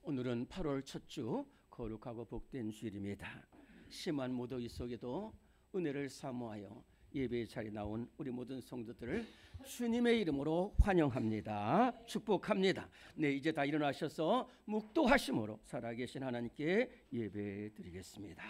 오늘은 8월 첫 주 거룩하고 복된 주일입니다. 심한 무더위 속에도 은혜를 사모하여 예배의 자리에 나온 우리 모든 성도들을 주님의 이름으로 환영합니다. 축복합니다. 네, 이제 다 일어나셔서 묵도하심으로 살아계신 하나님께 예배 드리겠습니다.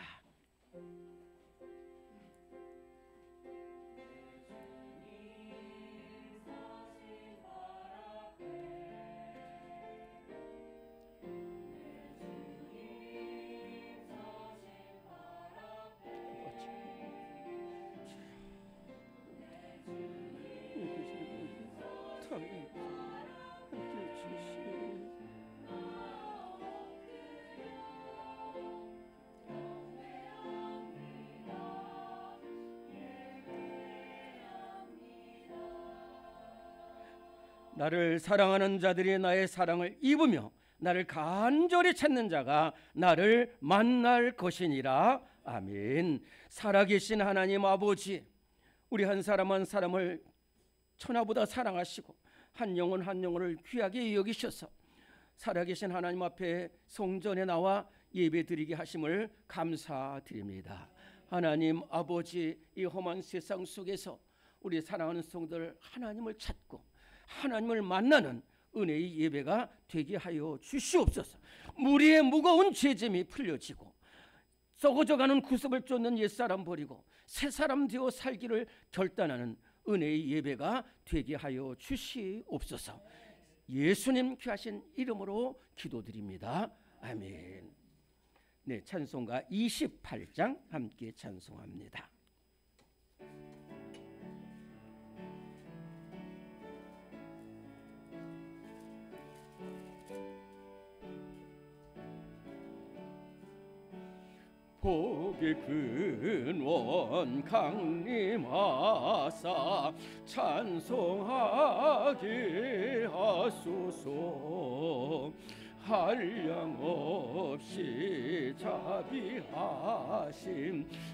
나를 사랑하는 자들이 나의 사랑을 입으며 나를 간절히 찾는 자가 나를 만날 것이니라. 아멘. 살아계신 하나님 아버지, 우리 한 사람 한 사람을 천하보다 사랑하시고 한 영혼 한 영혼을 귀하게 여기셔서 살아계신 하나님 앞에 성전에 나와 예배드리게 하심을 감사드립니다. 하나님 아버지, 이 험한 세상 속에서 우리 사랑하는 성도들 하나님을 찾고 하나님을 만나는 은혜의 예배가 되게 하여 주시옵소서. 무리의 무거운 죄짐이 풀려지고 썩어져가는 구습을 쫓는 옛사람 버리고 새사람 되어 살기를 결단하는 은혜의 예배가 되게 하여 주시옵소서. 예수님 귀하신 이름으로 기도드립니다. 아멘. 네, 찬송가 28장 함께 찬송합니다. 복의 근원 강림하사 찬송하게 하소서. 한량없이 자비하심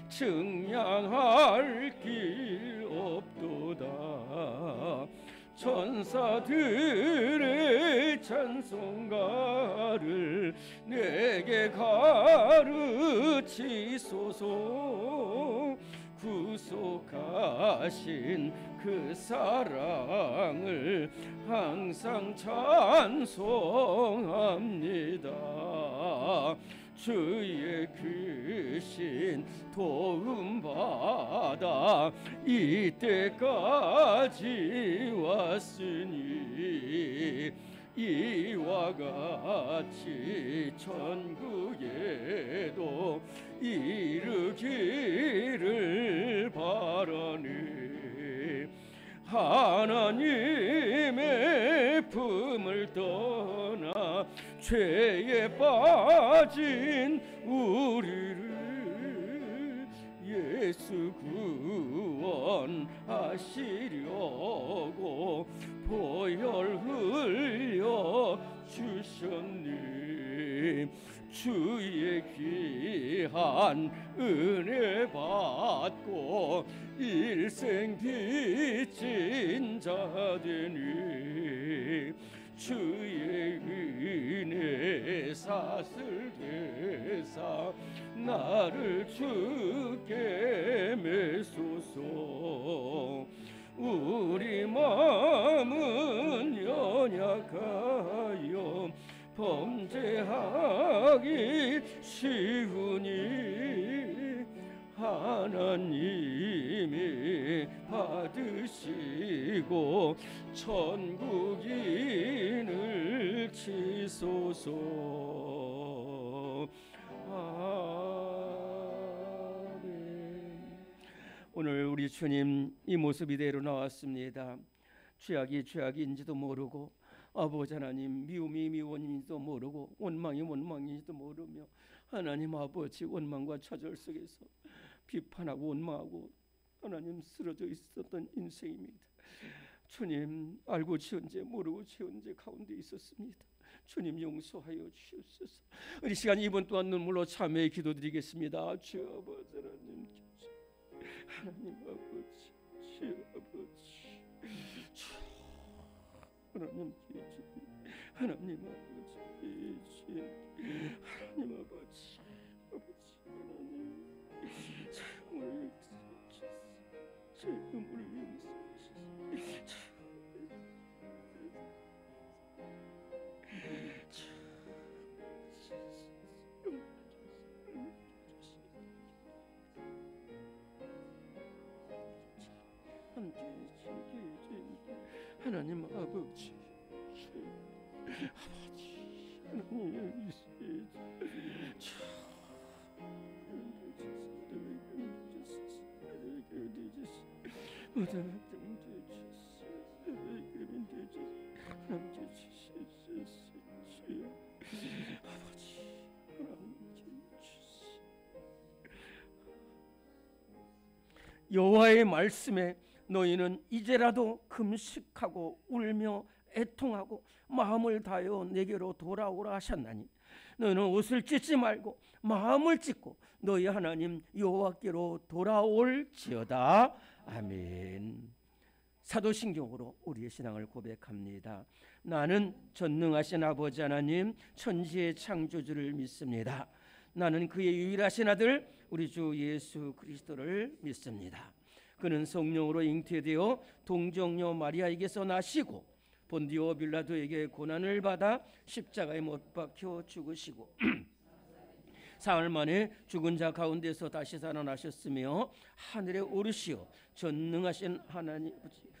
증량할 길 없도다. 천사들의 찬송가를 내게 가르치소서. 구속하신 그 사랑을 항상 찬송합니다. 주의 크신 도움받아 이때까지 왔으니 이와 같이 천국에도 이르기를 바라네. 하나님의 품을 떠나 죄에 빠진 우리를 예수 구원하시려고 보혈 흘려 주셨니. 주의 귀한 은혜 받고 일생 빚진 자 되니 주의 은혜 사슬 되사 나를 주께 메소서. 우리 마음은 연약하여 범죄하기 쉬우니 하나님이 받으시고 천국인을 치소서. 아멘. 오늘 우리 주님 이 모습 이대로 나왔습니다. 죄악이 죄악인지도 모르고 아버지 하나님 미움이 미움인지도 모르고 원망이 원망인지도 모르며 하나님 아버지 원망과 좌절 속에서 비판하고 원망하고 하나님 쓰러져 있었던 인생입니다. 주님 알고 지은 죄 모르고 지은 죄 가운데 있었습니다. 주님 용서하여 주옵소서. 이 시간 이번 또한 눈물로 참회의 기도드리겠습니다. 주 아버지 하나님, 하나님 아버지, 주 아버지, 하나님 계시 하나님 아버지 하나님 아버지 하나님 오늘 제 눈물을 용서하소서. 하나님 아버지 하나님 여호와의 말씀에 너희는 이제라도 금식하고 울며 애통하고 마음을 다하여 내게로 돌아오라 하셨나니 너희는 옷을 찢지 말고 마음을 찢고 너희 하나님 여호와께로 돌아올지어다. 아멘. 사도신경으로 우리의 신앙을 고백합니다. 나는 전능하신 아버지 하나님 천지의 창조주를 믿습니다. 나는 그의 유일하신 아들 우리 주 예수 그리스도를 믿습니다. 그는 성령으로 잉태되어 동정녀 마리아에게서 나시고 본디오 빌라도에게 고난을 받아 십자가에 못 박혀 죽으시고 사흘 만에 죽은 자 가운데서 다시 살아나셨으며 하늘에 오르시어 전능하신 하나님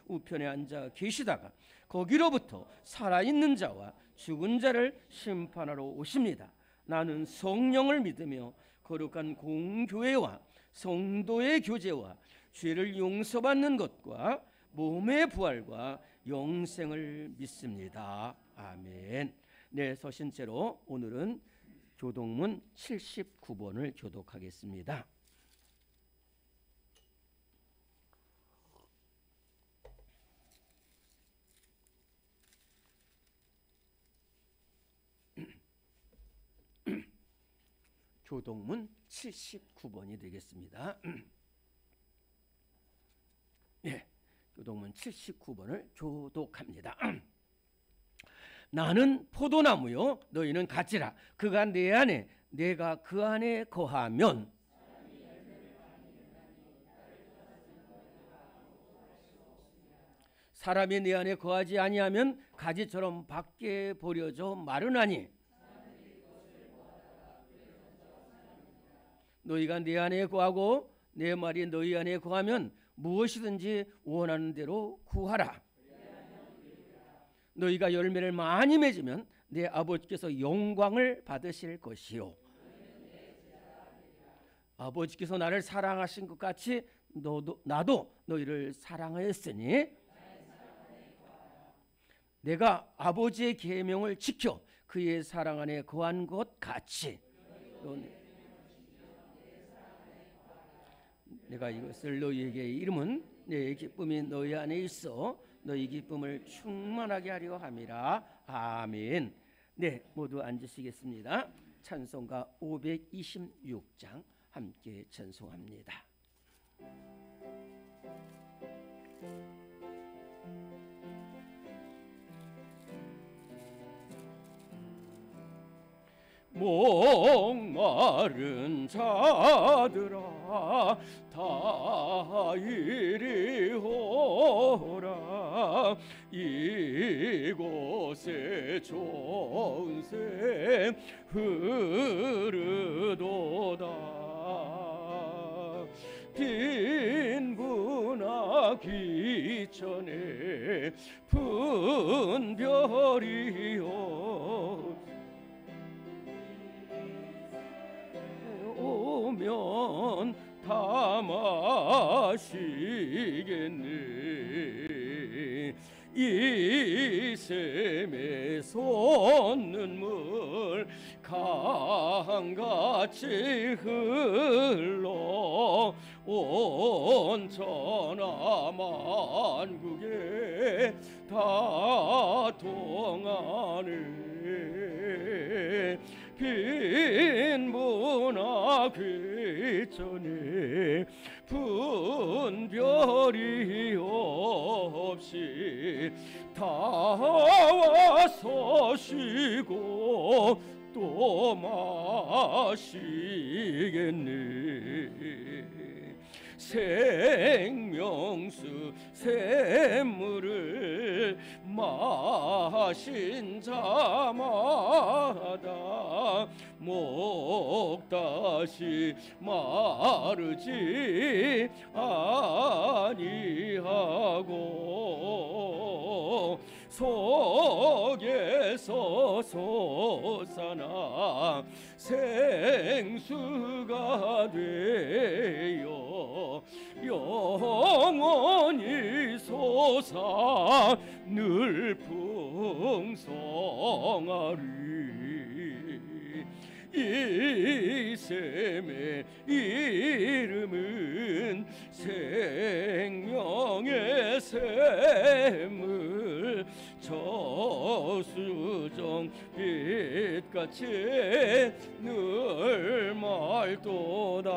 우편에 앉아 계시다가 거기로부터 살아있는 자와 죽은 자를 심판하러 오십니다. 나는 성령을 믿으며 거룩한 공교회와 성도의 교제와 죄를 용서받는 것과 몸의 부활과 영생을 믿습니다. 아멘. 네, 서신체로 오늘은 교동문 79번을 교독하겠습니다. 교동문 79번이 되겠습니다. 네, 교동문 79번을 교독합니다. 나는 포도나무요 너희는 가지라. 그가 내 안에 내가 그 안에 거하면 사람이 내 안에 거하지 아니하면 가지처럼 밖에 버려져 마르나니 너희가 내 안에 거하고 내 말이 너희 안에 거하면 무엇이든지 원하는 대로 구하라. 너희가 열매를 많이 맺으면 내 아버지께서 영광을 받으실 것이요 아버지께서 나를 사랑하신 것 같이 나도 너희를 사랑하였으니 내가 아버지의 계명을 지켜 그의 사랑 안에 거한 것 같이 내가 이것을 너희에게 이름은 내 기쁨이 너희 안에 있어 너희 기쁨을 충만하게 하려 함이라. 아멘. 네, 모두 앉으시겠습니다. 찬송가 526장 함께 찬송합니다. 목마른 자들아 다 이리 오라. 이곳에 좋은 샘 흐르도다. 빈부나 귀천에 분별이요 오면 다 마시겠네. 이 샘에 솟는 물 강같이 흘러 온 천하만국에 다 통하네. 빈부나 귀천에 분별이 없이 다 와서 쉬고 또 마시겠네. 생명수 샘물을 마신 자마다 목 다시 마르지 아니하고 속에서 솟아나 생수가 되어 영원히 솟아 늘 풍성하리. 이 샘의 이름은 생명의 샘을 저수정 빛같이 늘 맑도다.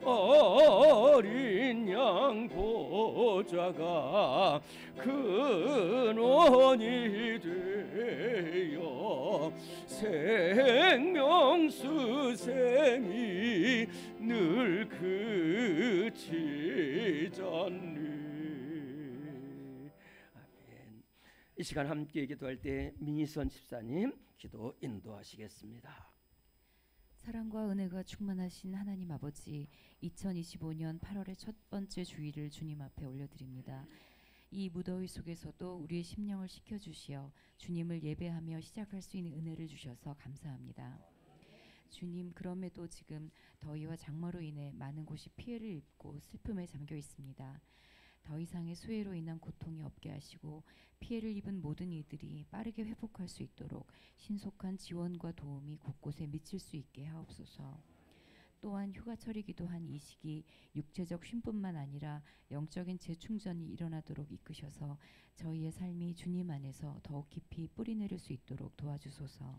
어린 양 보좌가 근원이 되어 생명수 샘이 늘 그치지 않네. 아멘. 이 시간 함께 기도할 때 민희선 집사님 기도 인도하시겠습니다. 사랑과 은혜가 충만하신 하나님 아버지, 2025년 8월의 첫 번째 주일을 주님 앞에 올려드립니다. 이 무더위 속에서도 우리의 심령을 식혀주시어 주님을 예배하며 시작할 수 있는 은혜를 주셔서 감사합니다. 주님, 그럼에도 지금 더위와 장마로 인해 많은 곳이 피해를 입고 슬픔에 잠겨 있습니다. 더 이상의 수해로 인한 고통이 없게 하시고 피해를 입은 모든 이들이 빠르게 회복할 수 있도록 신속한 지원과 도움이 곳곳에 미칠 수 있게 하옵소서. 또한 휴가철이기도 한 이 시기 육체적 쉼뿐만 아니라 영적인 재충전이 일어나도록 이끄셔서 저희의 삶이 주님 안에서 더욱 깊이 뿌리내릴 수 있도록 도와주소서.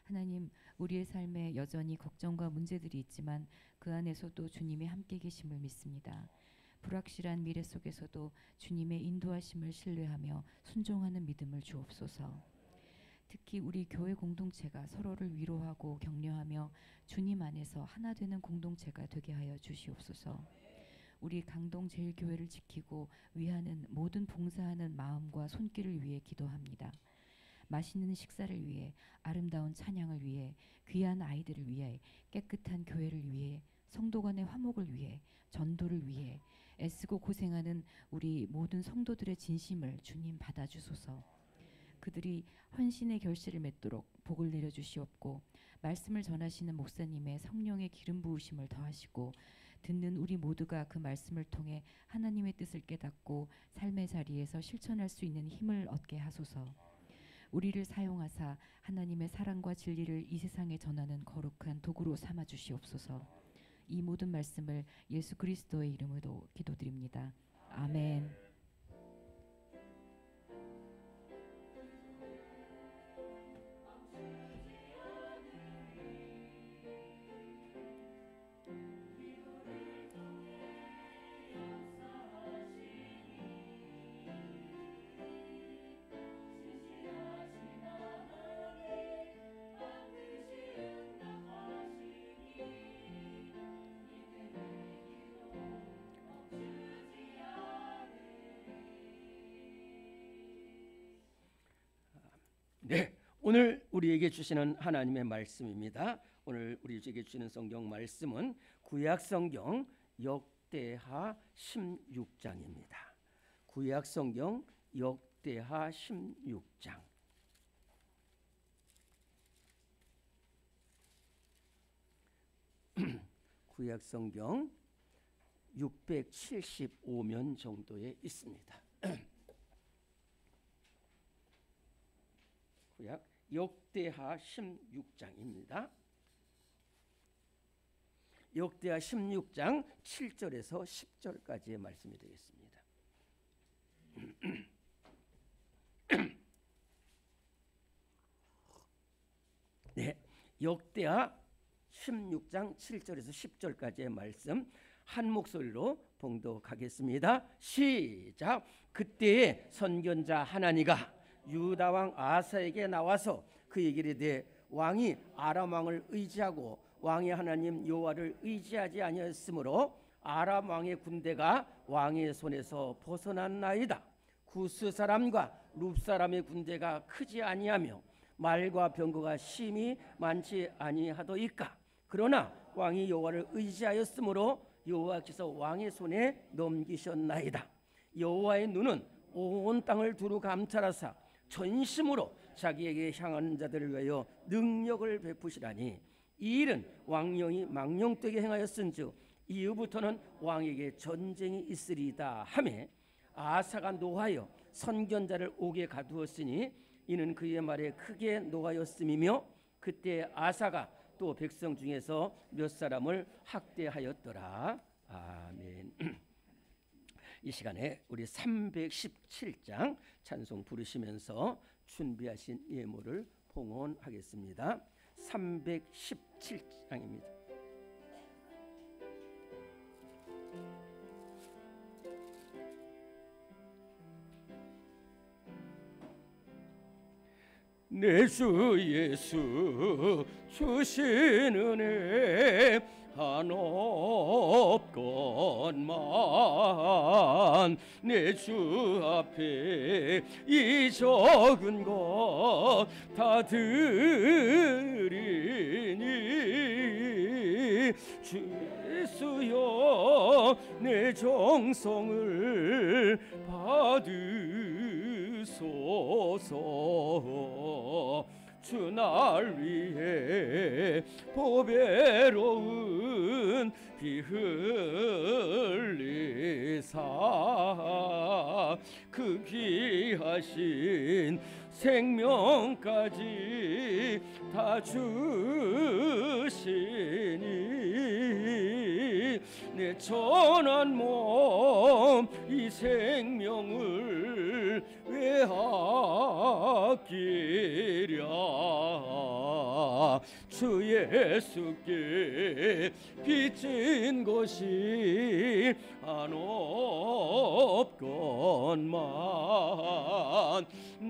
하나님, 우리의 삶에 여전히 걱정과 문제들이 있지만 그 안에서도 주님이 함께 계심을 믿습니다. 불확실한 미래 속에서도 주님의 인도하심을 신뢰하며 순종하는 믿음을 주옵소서. 특히 우리 교회 공동체가 서로를 위로하고 격려하며 주님 안에서 하나 되는 공동체가 되게 하여 주시옵소서. 우리 강동 제일교회를 지키고 위하는 모든 봉사하는 마음과 손길을 위해 기도합니다. 맛있는 식사를 위해, 아름다운 찬양을 위해, 귀한 아이들을 위해, 깨끗한 교회를 위해, 성도 간의 화목을 위해, 전도를 위해 애쓰고 고생하는 우리 모든 성도들의 진심을 주님 받아주소서. 그들이 헌신의 결실을 맺도록 복을 내려주시옵고, 말씀을 전하시는 목사님의 성령의 기름 부으심을 더하시고, 듣는 우리 모두가 그 말씀을 통해 하나님의 뜻을 깨닫고 삶의 자리에서 실천할 수 있는 힘을 얻게 하소서. 우리를 사용하사 하나님의 사랑과 진리를 이 세상에 전하는 거룩한 도구로 삼아 주시옵소서. 이 모든 말씀을 예수 그리스도의 이름으로 기도드립니다. 아멘. 네, 오늘 우리에게 주시는 하나님의 말씀입니다. 오늘 우리에게 주시는 성경 말씀은 구약 성경 역대하 16장입니다. 구약 성경 역대하 16장. 구약 성경 675면 정도에 있습니다. 구약 역대하 16장입니다. 역대하 16장 7절에서 10절까지의 말씀이 되겠습니다. 네, 역대하 16장 7절에서 10절까지의 말씀 한 목소리로 봉독하겠습니다. 시작. 그때에 선견자 하나니가 유다 왕 아사에게 나와서 그에게 이르되 왕이 아람 왕을 의지하고 왕의 하나님 여호와를 의지하지 아니하였으므로 아람 왕의 군대가 왕의 손에서 벗어났나이다. 구스 사람과 룹 사람의 군대가 크지 아니하며 말과 병거가 심히 많지 아니하도이까. 그러나 왕이 여호와를 의지하였으므로 여호와께서 왕의 손에 넘기셨나이다. 여호와의 눈은 온 땅을 두루 감찰하사 전심으로 자기에게 향하는 자들을 위하여 능력을 베푸시라니 이 일은 왕령이 망령되게 행하였은즉 이후부터는 왕에게 전쟁이 있으리이다 하매 아사가 노하여 선견자를 옥에 가두었으니 이는 그의 말에 크게 노하였음이며 그때 아사가 또 백성 중에서 몇 사람을 학대하였더라. 아멘. 이 시간에 우리 317장 찬송 부르시면서 준비하신 예물을 봉헌하겠습니다. 317장입니다. 내 주 예수 주신 은혜 한없건만 내 주 앞에 이 적은 것 다 드리니 주 예수여 내 정성을 받으소서. 주 날 위해 보배로운 피 흘리사 그 귀하신 생명까지 다 주시니 내 천한 몸 이 생명을 왜 아끼랴. 주 예수께 빚진 것이 한없건만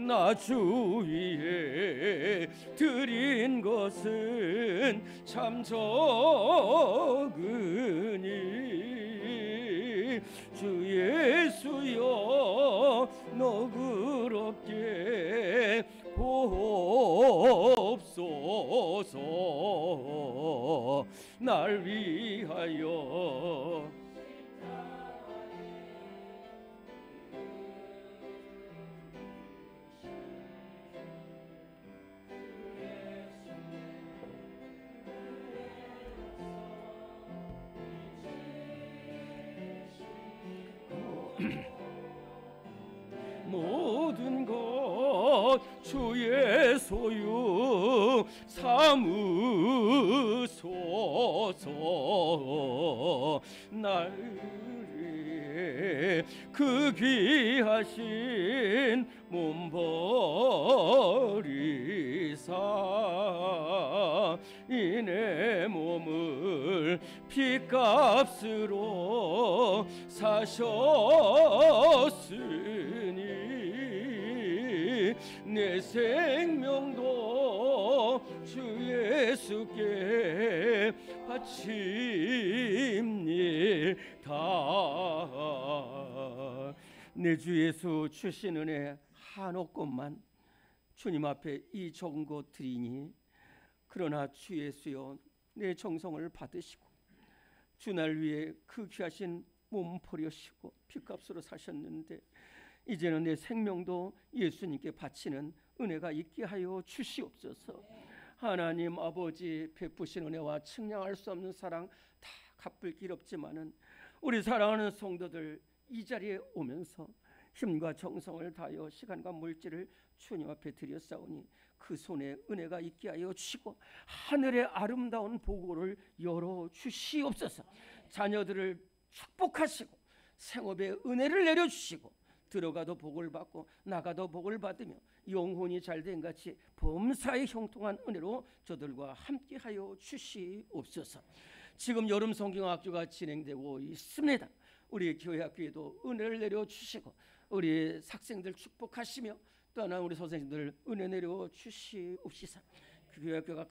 나 주 위에 드린 것은 참 적으니 주 예수여 너그럽게 보옵소서. 날 위하여 모든 것 주의 소유 삼으소서. 날 위해 그 귀하신 몸 버리사 이 내 몸을 피값으로 사셨으니 내 생명도 주 예수께 바칩니다. 내 주 예수 주신 은혜 한없건만 주님 앞에 이 적은 것 드리니 그러나 주 예수여 내 정성을 받으시고 주 날 위해 그 귀하신 몸 버리시고 피값으로 사셨는데 이제는 내 생명도 예수님께 바치는 은혜가 있게 하여 주시옵소서. 하나님 아버지 베푸신 은혜와 측량할 수 없는 사랑 다 갚을 길 없지만은 우리 사랑하는 성도들 이 자리에 오면서 힘과 정성을 다하여 시간과 물질을 주님 앞에 드렸사오니 그 손에 은혜가 있게 하여 주시고 하늘의 아름다운 보고를 열어 주시옵소서. 자녀들을 축복하시고 생업에 은혜를 내려주시고 들어가도 복을 받고 나가도 복을 받으며 영혼이 잘된 같이 범사에 형통한 은혜로 저들과 함께하여 주시옵소서. 지금 여름 성경학교가 진행되고 있습니다. 우리 교회 학교에도 은혜를 내려 주시고 우리 학생들 축복하시며 또한 우리 선생님들 은혜 내려 주시옵시사. 그 교회 학교가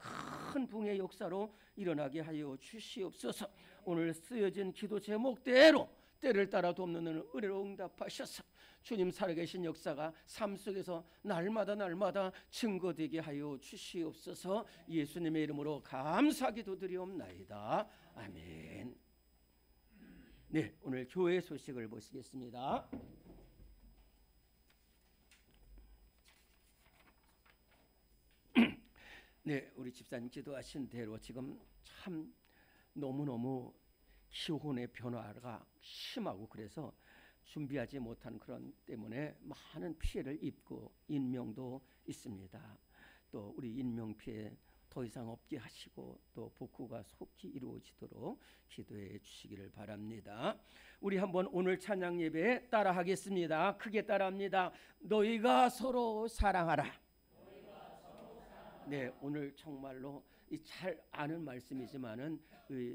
큰 붕의 역사로 일어나게 하여 주시옵소서. 오늘 쓰여진 기도 제목대로 때를 따라 돕는 은혜로 응답하셔서 주님 살아계신 역사가 삶 속에서 날마다 증거되게 하여 주시옵소서. 예수님의 이름으로 감사 기도드리옵나이다. 아멘. 네, 오늘 교회 소식을 보시겠습니다. 네, 우리 집사님 기도하신 대로 지금 참 너무너무 기온의 변화가 심하고 그래서 준비하지 못한 그런 때문에 많은 피해를 입고 인명도 있습니다. 또 우리 인명 피해 더 이상 없게 하시고 또 복구가 속히 이루어지도록 기도해 주시기를 바랍니다. 우리 한번 오늘 찬양 예배 따라하겠습니다. 크게 따라합니다. 너희가 서로 사랑하라. 네, 오늘 정말로 잘 아는 말씀이지만은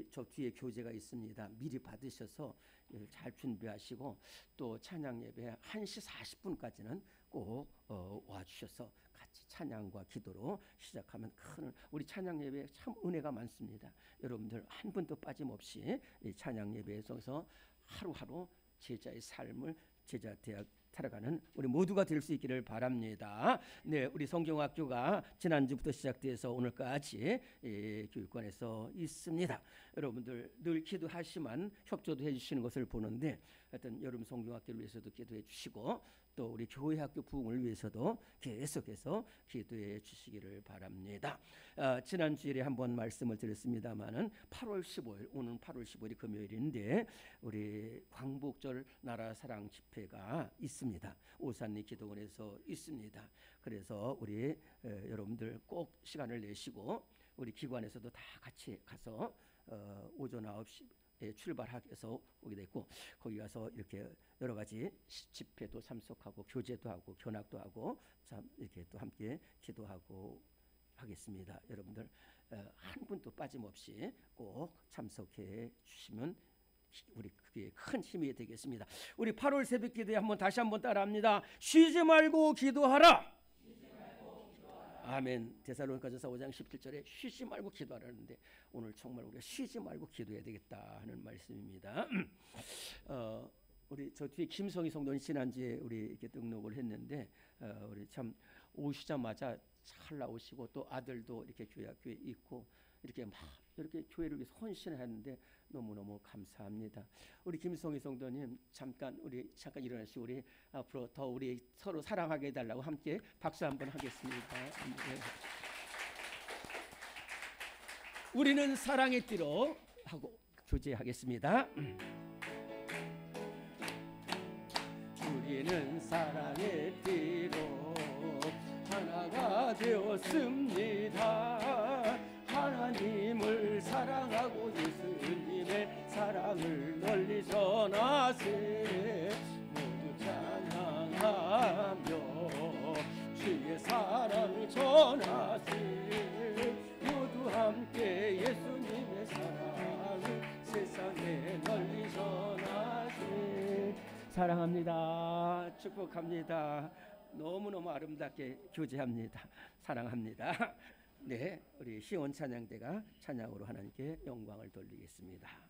저 뒤에 교재가 있습니다. 미리 받으셔서 잘 준비하시고 또 찬양 예배 1시 40분까지는 꼭 와주셔서 같이 찬양과 기도로 시작하면 큰 우리 찬양 예배에 참 은혜가 많습니다. 여러분들 한 분도 빠짐없이 이 찬양 예배에서 하루하루 제자의 삶을 제자 대학 살아가는 우리 모두가 될 수 있기를 바랍니다. 네, 우리 성경학교가 지난주부터 시작돼서 오늘까지 교육관에서 있습니다. 여러분들 늘 기도하시만 협조도 해주시는 것을 보는데 하여튼 여름 성경학교를 위해서도 기도해 주시고 또 우리 교회 학교 부흥을 위해서도 계속해서 기도해 주시기를 바랍니다. 지난주일에 한번 말씀을 드렸습니다마는 8월 15일 오늘 8월 15일이 금요일인데 우리 광복절 나라 사랑 집회가 있습니다. 오산리 기도원에서 있습니다. 그래서 우리 여러분들 꼭 시간을 내시고 우리 기관에서도 다 같이 가서 오전 9시에 출발해서 오게 됐고 거기 가서 이렇게 여러 가지 집회도 참석하고 교제도 하고 견학도 하고 참 이렇게 또 함께 기도하고 하겠습니다. 여러분들 한 분도 빠짐없이 꼭 참석해 주시면 우리 그게 큰 힘이 되겠습니다. 우리 8월 새벽 기도에 다시 한번 따라합니다. 쉬지 말고 기도하라. 아멘. 데살로니가전서 5장 17절에 쉬지 말고 기도하라는데 오늘 정말 우리가 쉬지 말고 기도해야 되겠다 하는 말씀입니다. 우리 저 뒤에 김성희 성도님 지난주에 우리 이렇게 등록을 했는데 우리 참 오시자마자 잘 나오시고 또 아들도 이렇게 교회 학교에 있고 이렇게 막 이렇게 교회를 위해서 헌신하는데 너무너무 감사합니다. 우리 김성희 성도님 잠깐 일어나시고 우리 앞으로 더 우리 서로 사랑하게 해달라고 함께 박수 한번 하겠습니다. 네. 우리는 사랑의 띠로 하고 교제하겠습니다. 우리는 사랑의 띠로 하나가 되었습니다. 하나님을 사랑하고 예수님의 사랑을 널리 전하세. 모두 찬양하며 주의 사랑을 전하세. 모두 함께 예수님의 사랑을 세상에 널리 전하세. 사랑합니다. 축복합니다. 너무너무 아름답게 교제합니다. 사랑합니다. 네, 우리 시온 찬양대가 찬양으로 하나님께 영광을 돌리겠습니다.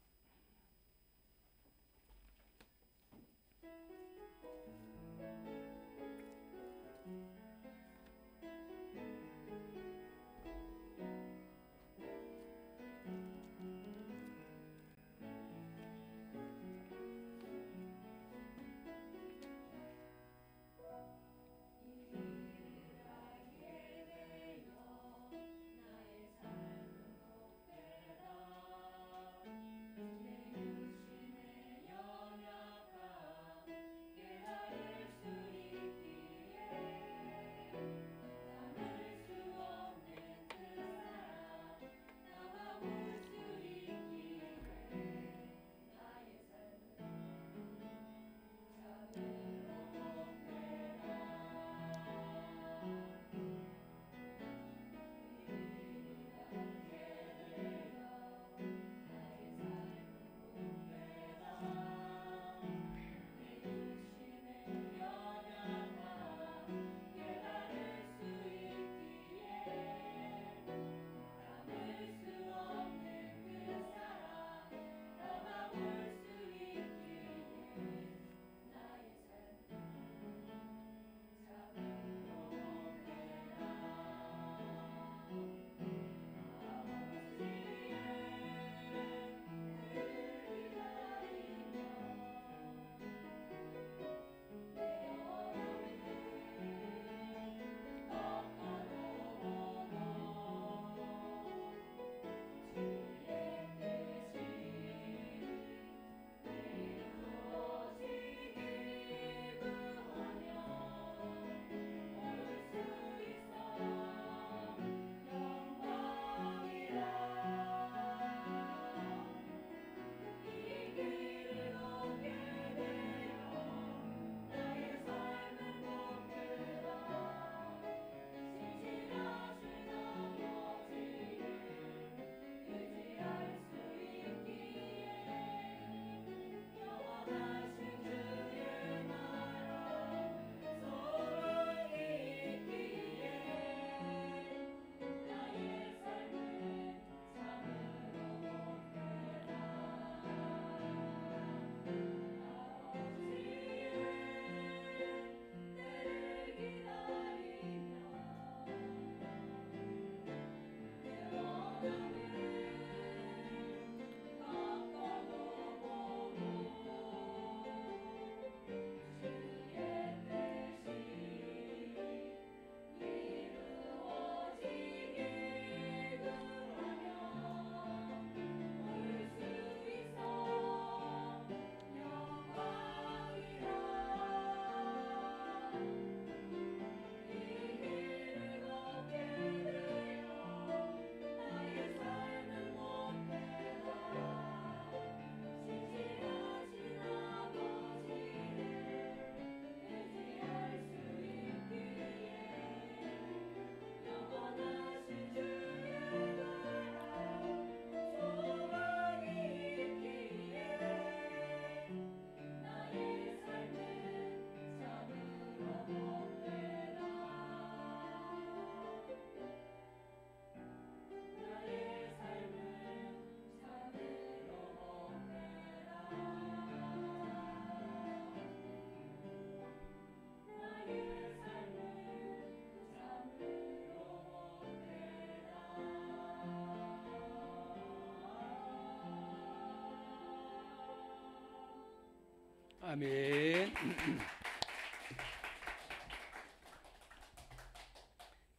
아멘.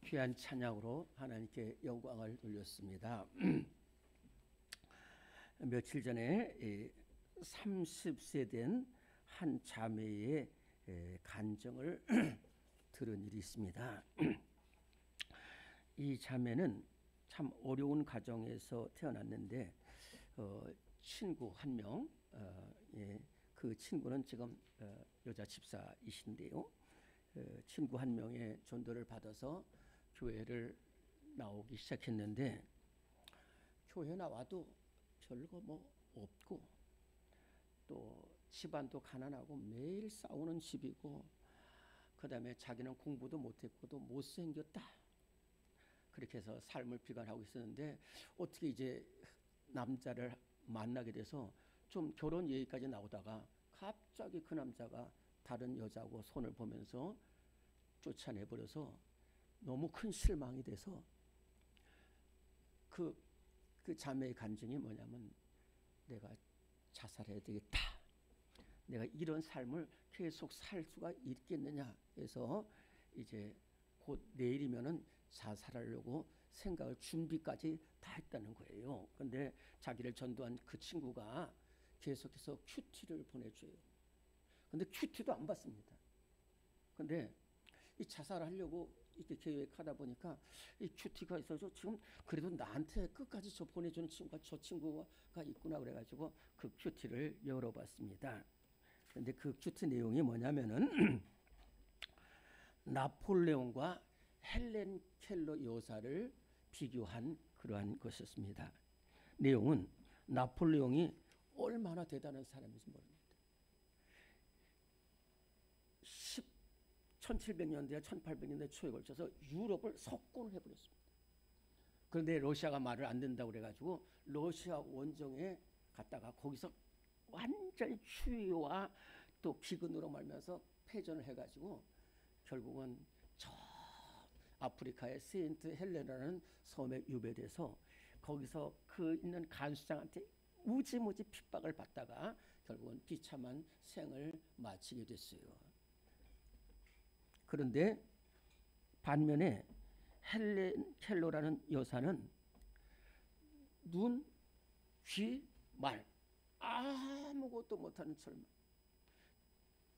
귀한 찬양으로 하나님께 영광을 돌렸습니다. 며칠 전에 30세 된 한 자매의 간증을 들은 일이 있습니다. 이 자매는 참 어려운 가정에서 태어났는데 친구 한 명, 그 친구는 지금 여자 집사이신데요. 친구 한 명의 전도를 받아서 교회를 나오기 시작했는데 교회 나와도 별거 뭐 없고 또 집안도 가난하고 매일 싸우는 집이고 그다음에 자기는 공부도 못했고도 못생겼다. 그렇게 해서 삶을 비관하고 있었는데 어떻게 이제 남자를 만나게 돼서 좀 결혼 얘기까지 나오다가 갑자기 그 남자가 다른 여자하고 손을 보면서 쫓아내버려서 너무 큰 실망이 돼서 그 자매의 간증이 뭐냐면 내가 자살해야 되겠다. 내가 이런 삶을 계속 살 수가 있겠느냐 해서 이제 곧 내일이면은 자살하려고 생각을 준비까지 다 했다는 거예요. 근데 자기를 전도한 그 친구가 계속해서 큐티를 보내줘요. 근데 큐티도 안 받습니다. 근데 이 자살하려고 이렇게 계획하다 보니까 이 큐티가 있어서 지금 그래도 나한테 끝까지 저 보내주는 친구가 저 친구가 있구나 그래가지고 그 큐티를 열어봤습니다. 근데 그 큐티 내용이 뭐냐면은 나폴레옹과 헬렌 켈러 여사를 비교한 그러한 것이었습니다. 내용은 나폴레옹이 얼마나 대단한 사람인지 모릅니다. 1700년대 1800년대 초에 걸쳐서 유럽을 석권을 해버렸습니다. 그런데 러시아가 말을 안 듣는다고 그래가지고 러시아 원정에 갔다가 거기서 완전히 추위와 또 기근으로 말면서 패전을 해가지고 결국은 저 아프리카의 세인트 헬레나라는 섬에 유배돼서 거기서 그 있는 간수장한테 무지무지 핍박을 받다가 결국은 비참한 생을 마치게 됐어요. 그런데 반면에 헬렌 켈러라는 여사는 눈, 귀, 말 아무것도 못하는 젊은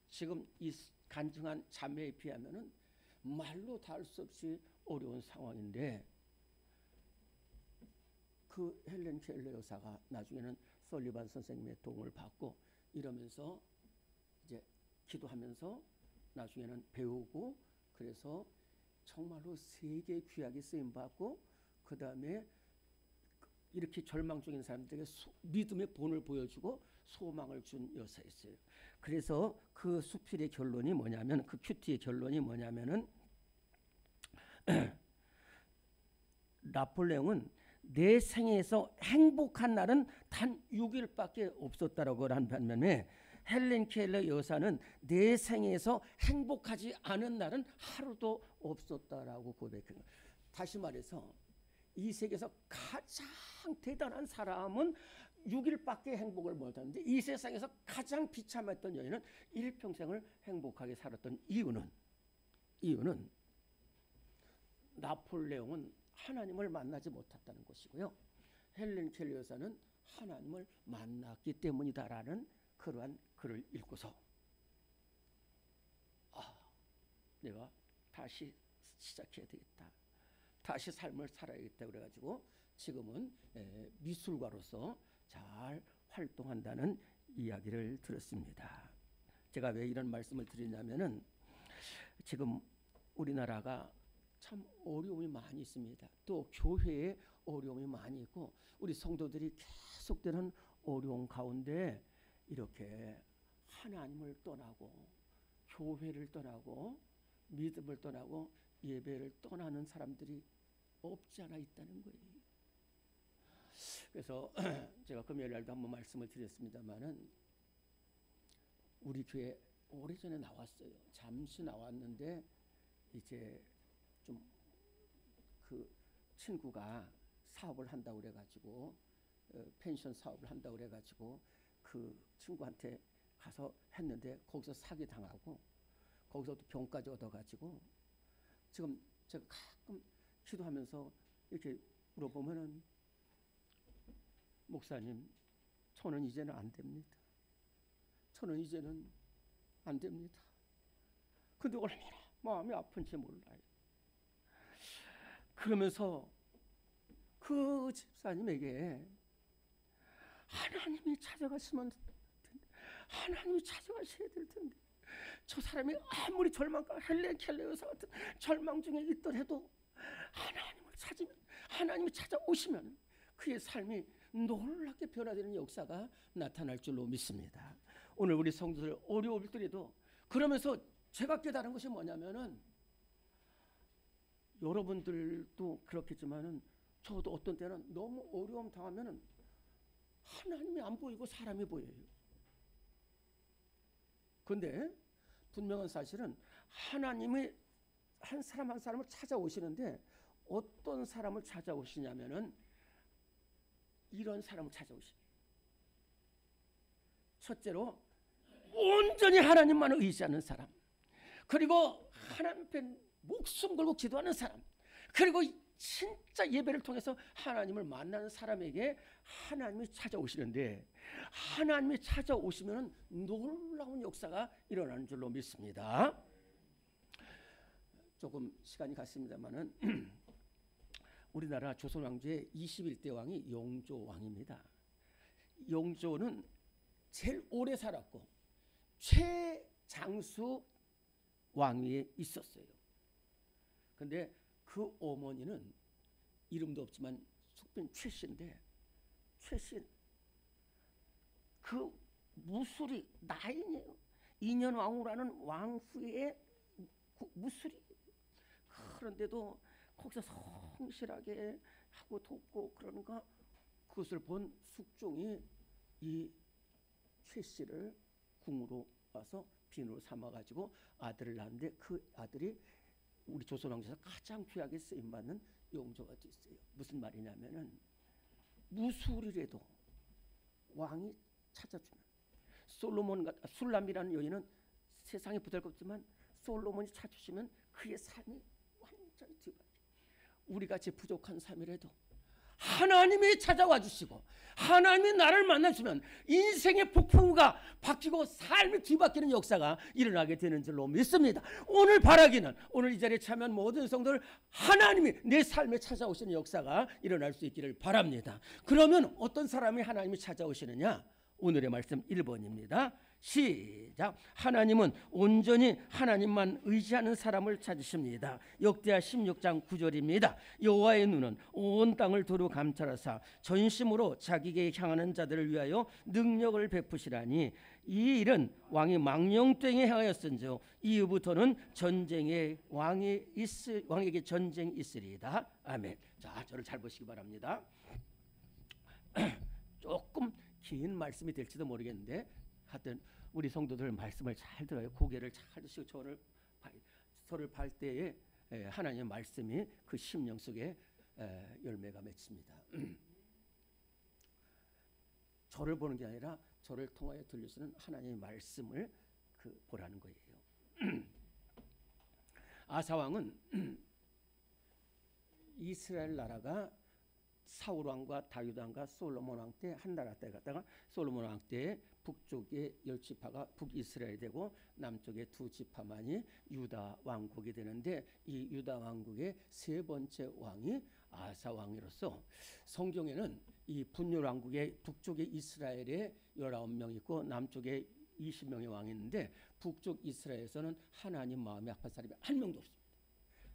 지금 이 간증한 자매에 비하면은 말로 다 할 수 없이 어려운 상황인데 그 헬렌 켈러 여사가 나중에는 설리반 선생님의 도움을 받고 이러면서 이제 기도하면서 나중에는 배우고 그래서 정말로 세계 귀하게 쓰임 받고 그 다음에 이렇게 절망 중인 사람들에게 믿음의 본을 보여주고 소망을 준 여사였어요. 그래서 그 수필의 결론이 뭐냐면 그 큐티의 결론이 뭐냐면은 나폴레옹은 내 생에서 행복한 날은 단 6일밖에 없었다라고 한 반면에 헬렌 켈러 여사는 내 생에서 행복하지 않은 날은 하루도 없었다라고 고백한 거예요. 다시 말해서 이 세계에서 가장 대단한 사람은 6일밖에 행복을 못하는데 이 세상에서 가장 비참했던 여인은 일평생을 행복하게 살았던 이유는 나폴레옹은 하나님을 만나지 못했다는 것이고요. 헬렌 켈러 여사는 하나님을 만났기 때문이다라는 그러한 글을 읽고서 내가 다시 시작해야 되겠다. 다시 삶을 살아야겠다 그래가지고 지금은 미술가로서 잘 활동한다는 이야기를 들었습니다. 제가 왜 이런 말씀을 드리냐면은 지금 우리나라가 참 어려움이 많이 있습니다. 또 교회에 어려움이 많이 있고 우리 성도들이 계속되는 어려움 가운데 이렇게 하나님을 떠나고 교회를 떠나고 믿음을 떠나고 예배를 떠나는 사람들이 없지 않아 있다는 거예요. 그래서 제가 금요일 날도 한번 말씀을 드렸습니다마는 우리 교회 오래전에 나왔어요. 잠시 나왔는데 이제 좀 그 친구가 사업을 한다고 그래가지고 펜션 사업을 한다고 그래가지고 그 친구한테 가서 했는데 거기서 사기 당하고 거기서 또 병까지 얻어가지고 지금 제가 가끔 기도하면서 이렇게 물어보면은 목사님, 저는 이제는 안 됩니다. 저는 이제는 안 됩니다. 근데 얼마나 마음이 아픈지 몰라요. 그러면서 그 집사님에게 하나님이 찾아가시면 하나님이 찾아가셔야 될 텐데 저 사람이 아무리 절망과 헬렌 켈러 여사 같은 절망 중에 있더라도 하나님을 찾으면 하나님이 찾아오시면 그의 삶이 놀랍게 변화되는 역사가 나타날 줄로 믿습니다. 오늘 우리 성도들 어려울 때에도 그러면서 제가 깨달은 것이 뭐냐면은 여러분들도 그렇겠지만은 저도 어떤 때는 너무 어려움 당하면은 하나님이 안 보이고 사람이 보여요. 그런데 분명한 사실은 하나님이 한 사람 한 사람을 찾아오시는데 어떤 사람을 찾아오시냐면은 이런 사람을 찾아오시죠. 첫째로 온전히 하나님만 의지하는 사람, 그리고 하나님 앞에 목숨 걸고 기도하는 사람, 그리고 진짜 예배를 통해서 하나님을 만나는 사람에게 하나님이 찾아오시는데 하나님이 찾아오시면 놀라운 역사가 일어나는 줄로 믿습니다. 조금 시간이 갔습니다마는 우리나라 조선 왕조의 21대 왕이 영조 왕입니다. 영조는 제일 오래 살았고 최장수 왕위에 있었어요. 근데 그 어머니는 이름도 없지만 숙빈 최씨인데 최씨 그 무술이 나인이에요. 인현왕후라는 왕후의 무술이. 그런데도 거기서 성실하게 하고 돕고 그러는가 그것을 본 숙종이 이 최씨를 궁으로 와서 비누로 삼아가지고 아들을 낳는데 그 아들이 우리 조선 왕조에서 가장 귀하게 쓰임받는 영조가 됐어요. 무슨 말이냐면은 무술이라도 왕이 찾아주면 솔로몬 술람이라는 여인은 세상에 보잘것없지만 솔로몬이 찾으시면 그의 삶이 완전히 뒤바뀌어요. 우리 같이 부족한 삶이라도 하나님이 찾아와 주시고 하나님이 나를 만나주면 인생의 폭풍우가 바뀌고 삶이 뒤바뀌는 역사가 일어나게 되는 줄로 믿습니다. 오늘 바라기는 오늘 이 자리에 참여한 모든 성도들 하나님이 내 삶에 찾아오시는 역사가 일어날 수 있기를 바랍니다. 그러면 어떤 사람이 하나님이 찾아오시느냐? 오늘의 말씀 1번입니다. 시작. 하나님은 온전히 하나님만 의지하는 사람을 찾으십니다. 역대하 16장 9절입니다. 여호와의 눈은 온 땅을 두루 감찰하사 전심으로 자기에게 향하는 자들을 위하여 능력을 베푸시라니 이 일은 왕이 망령되게 행하였은즉 이후부터는 전쟁의 왕에게 전쟁이 있으리이다. 아멘. 자, 저를 잘 보시기 바랍니다. 조금 긴 말씀이 될지도 모르겠는데 하여튼 우리 성도들 말씀을 잘 들어요. 고개를 잘 드시고 저를 발 때에 하나님의 말씀이 그 심령 속에 열매가 맺힙니다. 저를 보는 게 아니라 저를 통하여 들려주는 하나님의 말씀을 보라는 거예요. 아사 왕은 이스라엘 나라가 사울 왕과 다윗 왕과 솔로몬 왕 때 한 나라 때 갔다가 솔로몬 왕 때 북쪽의 10지파가 북이스라엘이 되고 남쪽의 2지파만이 유다 왕국이 되는데 이 유다 왕국의 세 번째 왕이 아사 왕으로서 성경에는 이 분열 왕국의 북쪽에 이스라엘에 19명 있고 남쪽에 20명의 왕이 있는데 북쪽 이스라엘에서는 하나님 마음이 아픈 사람이 한 명도 없습니다.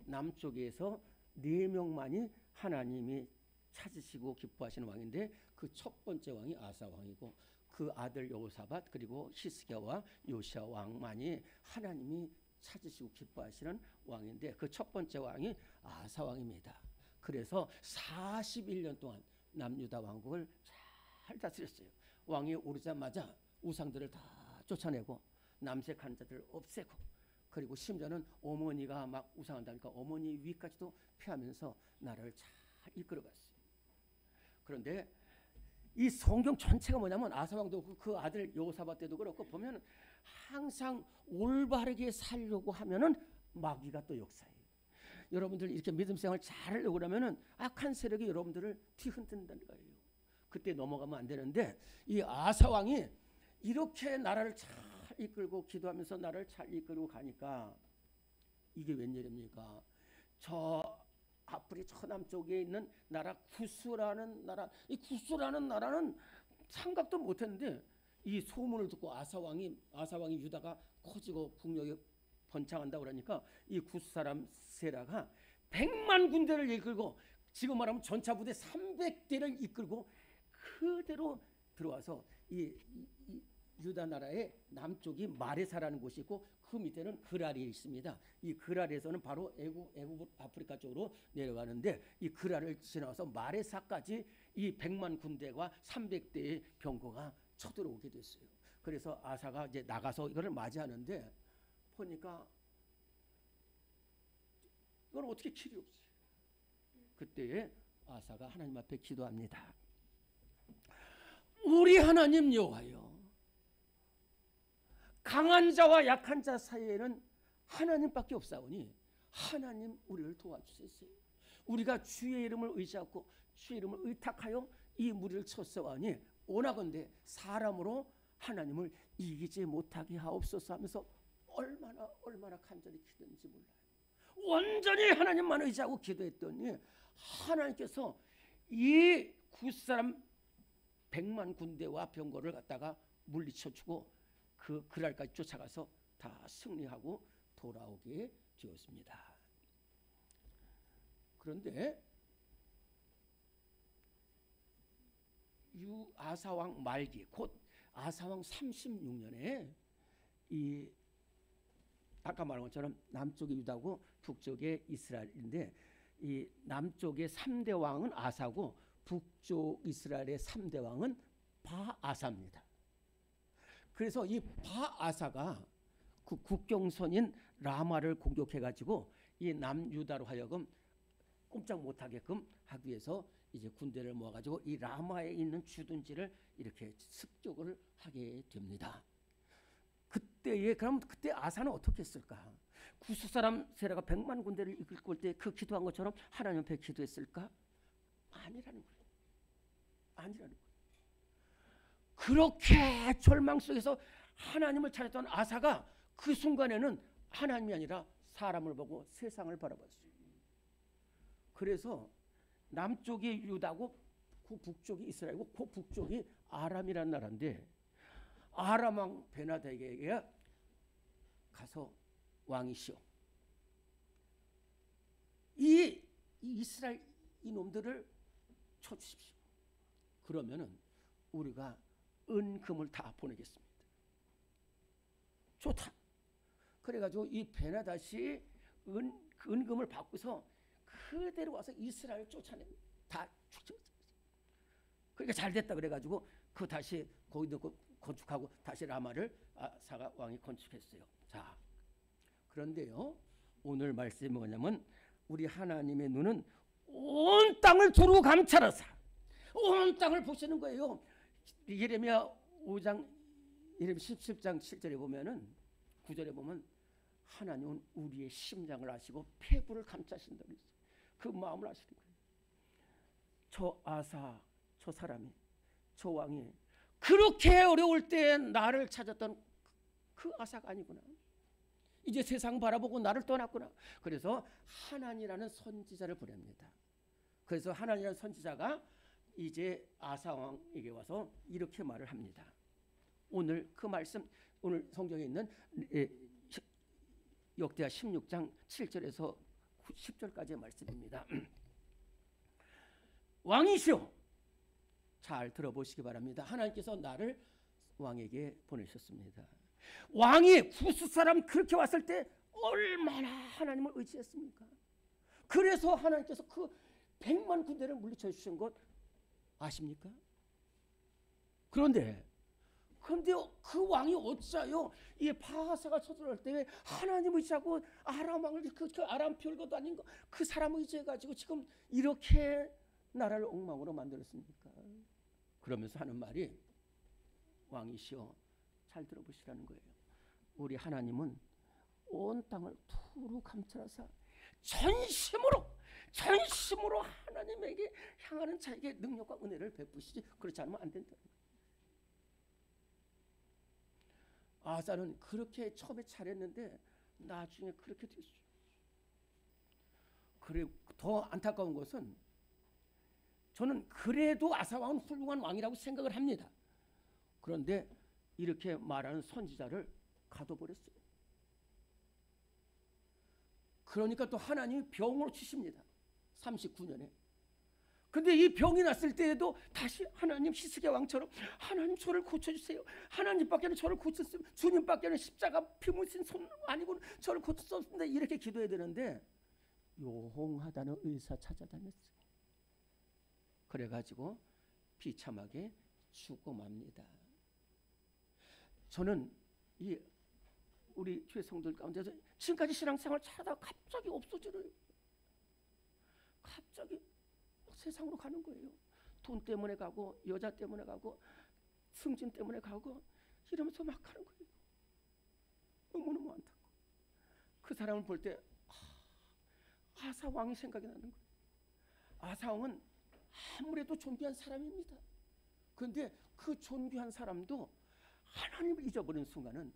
남쪽에서 4명만이 하나님이 찾으시고 기뻐하시는 왕인데 그 첫 번째 왕이 아사 왕이고 그 아들 여호사밧 그리고 히스기야와 요시야 왕만이 하나님이 찾으시고 기뻐하시는 왕인데 그 첫 번째 왕이 아사 왕입니다. 그래서 41년 동안 남유다 왕국을 잘 다스렸어요. 왕이 오르자마자 우상들을 다 쫓아내고 남색한 자들을 없애고 그리고 심지어는 어머니가 막 우상한다니까 어머니 위까지도 피하면서 나라를 잘 이끌어갔어요. 그런데 이 성경 전체가 뭐냐면 아사왕도 그 아들 여호사밧 때도 그렇고 보면 항상 올바르게 살려고 하면은 마귀가 또 역사해요. 여러분들 이렇게 믿음 생활 잘하려고 그러면은 악한 세력이 여러분들을 뒤흔든다는 거예요. 그때 넘어가면 안 되는데 이 아사왕이 이렇게 나라를 잘 이끌고 기도하면서 나라를 잘 이끌고 가니까 이게 웬일입니까? 저 아프리 서남쪽에 있는 나라 구스라는 나라, 이 구스라는 나라는 생각도 못했는데 이 소문을 듣고 아사왕이 유다가 커지고 북녘에 번창한다고 그러니까 이 구스 사람 세라가 100만 군대를 이끌고 지금 말하면 전차 부대 300대를 이끌고 그대로 들어와서 이 유다 나라의 남쪽이 마레사라는 곳이 있고 그 밑에는 그랄이 있습니다. 이 그랄에서는 바로 애굽 아프리카 쪽으로 내려가는데 이 그랄을 지나서 마레사까지 이 100만 군대와 300대의 병거가 쳐들어오게 됐어요. 그래서 아사가 이제 나가서 이거를 맞이하는데 보니까 이건 어떻게 길이 없지. 그때 아사가 하나님 앞에 기도합니다. 우리 하나님 여호와여, 강한 자와 약한 자 사이에는 하나님밖에 없사오니 하나님 우리를 도와주세요. 우리가 주의 이름을 의지하고 주의 이름을 의탁하여 이 무리를 쳤사오니 원하건대 사람으로 하나님을 이기지 못하게 하옵소서 하면서 얼마나 간절히 기도했는지 몰라요. 온전히 하나님만 의지하고 기도했더니 하나님께서 이 구사람 100만 군대와 병거를 갖다가 물리쳐주고 그 그랄까지 쫓아가서 다 승리하고 돌아오게 되었습니다. 그런데 아사왕 말기 곧 아사왕 36년에 이 아까 말한 것처럼 남쪽이 유다고 북쪽에 이스라엘인데 이 남쪽의 3대 왕은 아사고 북쪽 이스라엘의 3대 왕은 바아사입니다. 그래서 이 바아사가 그 국경선인 라마를 공격해가지고 이 남유다로 하여금 꼼짝 못하게끔 하기 위해서 이제 군대를 모아가지고 이 라마에 있는 주둔지를 이렇게 습격을 하게 됩니다. 그때 아사는 어떻게 했을까? 구스 사람 세라가 100만 군대를 이끌고 올 때 그 기도한 것처럼 하나님 앞에 기도했을까? 아니라는 거예요. 아니라는 거예요. 그렇게 절망 속에서 하나님을 찾았던 아사가 그 순간에는 하나님이 아니라 사람을 보고 세상을 바라봤어요. 그래서 남쪽이 유다고 그 북쪽이 이스라엘이고 그 북쪽이 아람이라는 나라인데 아람 왕 베나닥에게 가서 왕이시오, 이 이스라엘 이놈들을 쳐주십시오. 그러면은 우리가 은금을 다 보내겠습니다. 좋다. 그래가지고 이 베나닥이 은금을 받고서 그대로 와서 이스라엘 쫓아내 다 죽죠. 그러니까 잘 됐다 그래가지고 그 다시 거기도 건축하고 다시 라마를 아사가 왕이 건축했어요. 자, 그런데요 오늘 말씀이 뭐냐면 우리 하나님의 눈은 온 땅을 두루 감찰하사 온 땅을 보시는 거예요. 예레미야 5장 예레미야 17장 7절에 보면은 9절에 보면 하나님은 우리의 심장을 아시고 폐부를 감싸신다고 그랬어요. 그 마음을 아시는 거예요. 저 아사, 저 사람이, 저 왕이 그렇게 어려울 때 나를 찾았던 그 아사가 아니구나. 이제 세상 바라보고 나를 떠났구나. 그래서 하나님이라는 선지자를 보냅니다. 그래서 하나님이라는 선지자가 이제 아사 왕에게 와서 이렇게 말을 합니다. 오늘 그 말씀 오늘 성경에 있는 역대하 16장 7절에서 10절까지의 말씀입니다. 왕이시오, 잘 들어보시기 바랍니다. 하나님께서 나를 왕에게 보내셨습니다. 왕이 구스 사람 그렇게 왔을 때 얼마나 하나님을 의지했습니까? 그래서 하나님께서 그 100만 군대를 물리쳐 주신 것 아십니까? 그런데 그 왕이 어찌하여 이 바하사가 쳐들어올 때 하나님 의지하고 아람 왕을 그 아람 별것도 아닌 그 사람 의지해가지고 지금 이렇게 나라를 엉망으로 만들었습니까? 그러면서 하는 말이, 왕이시여 잘 들어보시라는 거예요. 우리 하나님은 온 땅을 두루 감찰하사 전심으로 하나님에게 향하는 자에게 능력과 은혜를 베푸시지 그렇지 않으면 안 된다. 아사는 그렇게 처음에 잘했는데 나중에 그렇게 됐어요. 그리고 더 안타까운 것은 저는 그래도 아사 왕은 훌륭한 왕이라고 생각을 합니다. 그런데 이렇게 말하는 선지자를 가둬버렸어요. 그러니까 또 하나님이 병으로 치십니다. 39년에. 근데 이 병이 났을 때에도 다시 하나님 히스기야 왕처럼 하나님 저를 고쳐주세요. 하나님밖에는 저를 고칠 수 없습니다. 주님밖에는 십자가 피 묻힌 손 아니고는 저를 고칠 수 없습니다. 이렇게 기도해야 되는데 용하다는 의사 찾아다녔어요. 그래가지고 비참하게 죽고 맙니다. 저는 이 우리 교회 성도들 가운데서 지금까지 신앙생활 잘하다가 갑자기 없어지는, 갑자기 세상으로 가는 거예요. 돈 때문에 가고 여자 때문에 가고 승진 때문에 가고 이러면서 막 가는 거예요. 너무너무 안타깝고 그 사람을 볼 때 아사 왕이 생각이 나는 거예요. 아사 왕은 아무래도 존귀한 사람입니다. 그런데 그 존귀한 사람도 하나님을 잊어버리는 순간은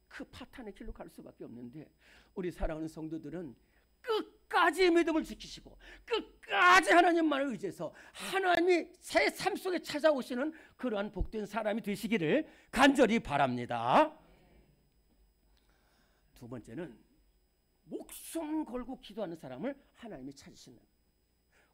그 파탄의 길로 갈 수밖에 없는데, 우리 사랑하는 성도들은 끝까지 믿음을 지키시고 끝까지 하나님만을 의지해서 하나님이 새 삶 속에 찾아오시는 그러한 복된 사람이 되시기를 간절히 바랍니다. 두 번째는 목숨 걸고 기도하는 사람을 하나님이 찾으시는,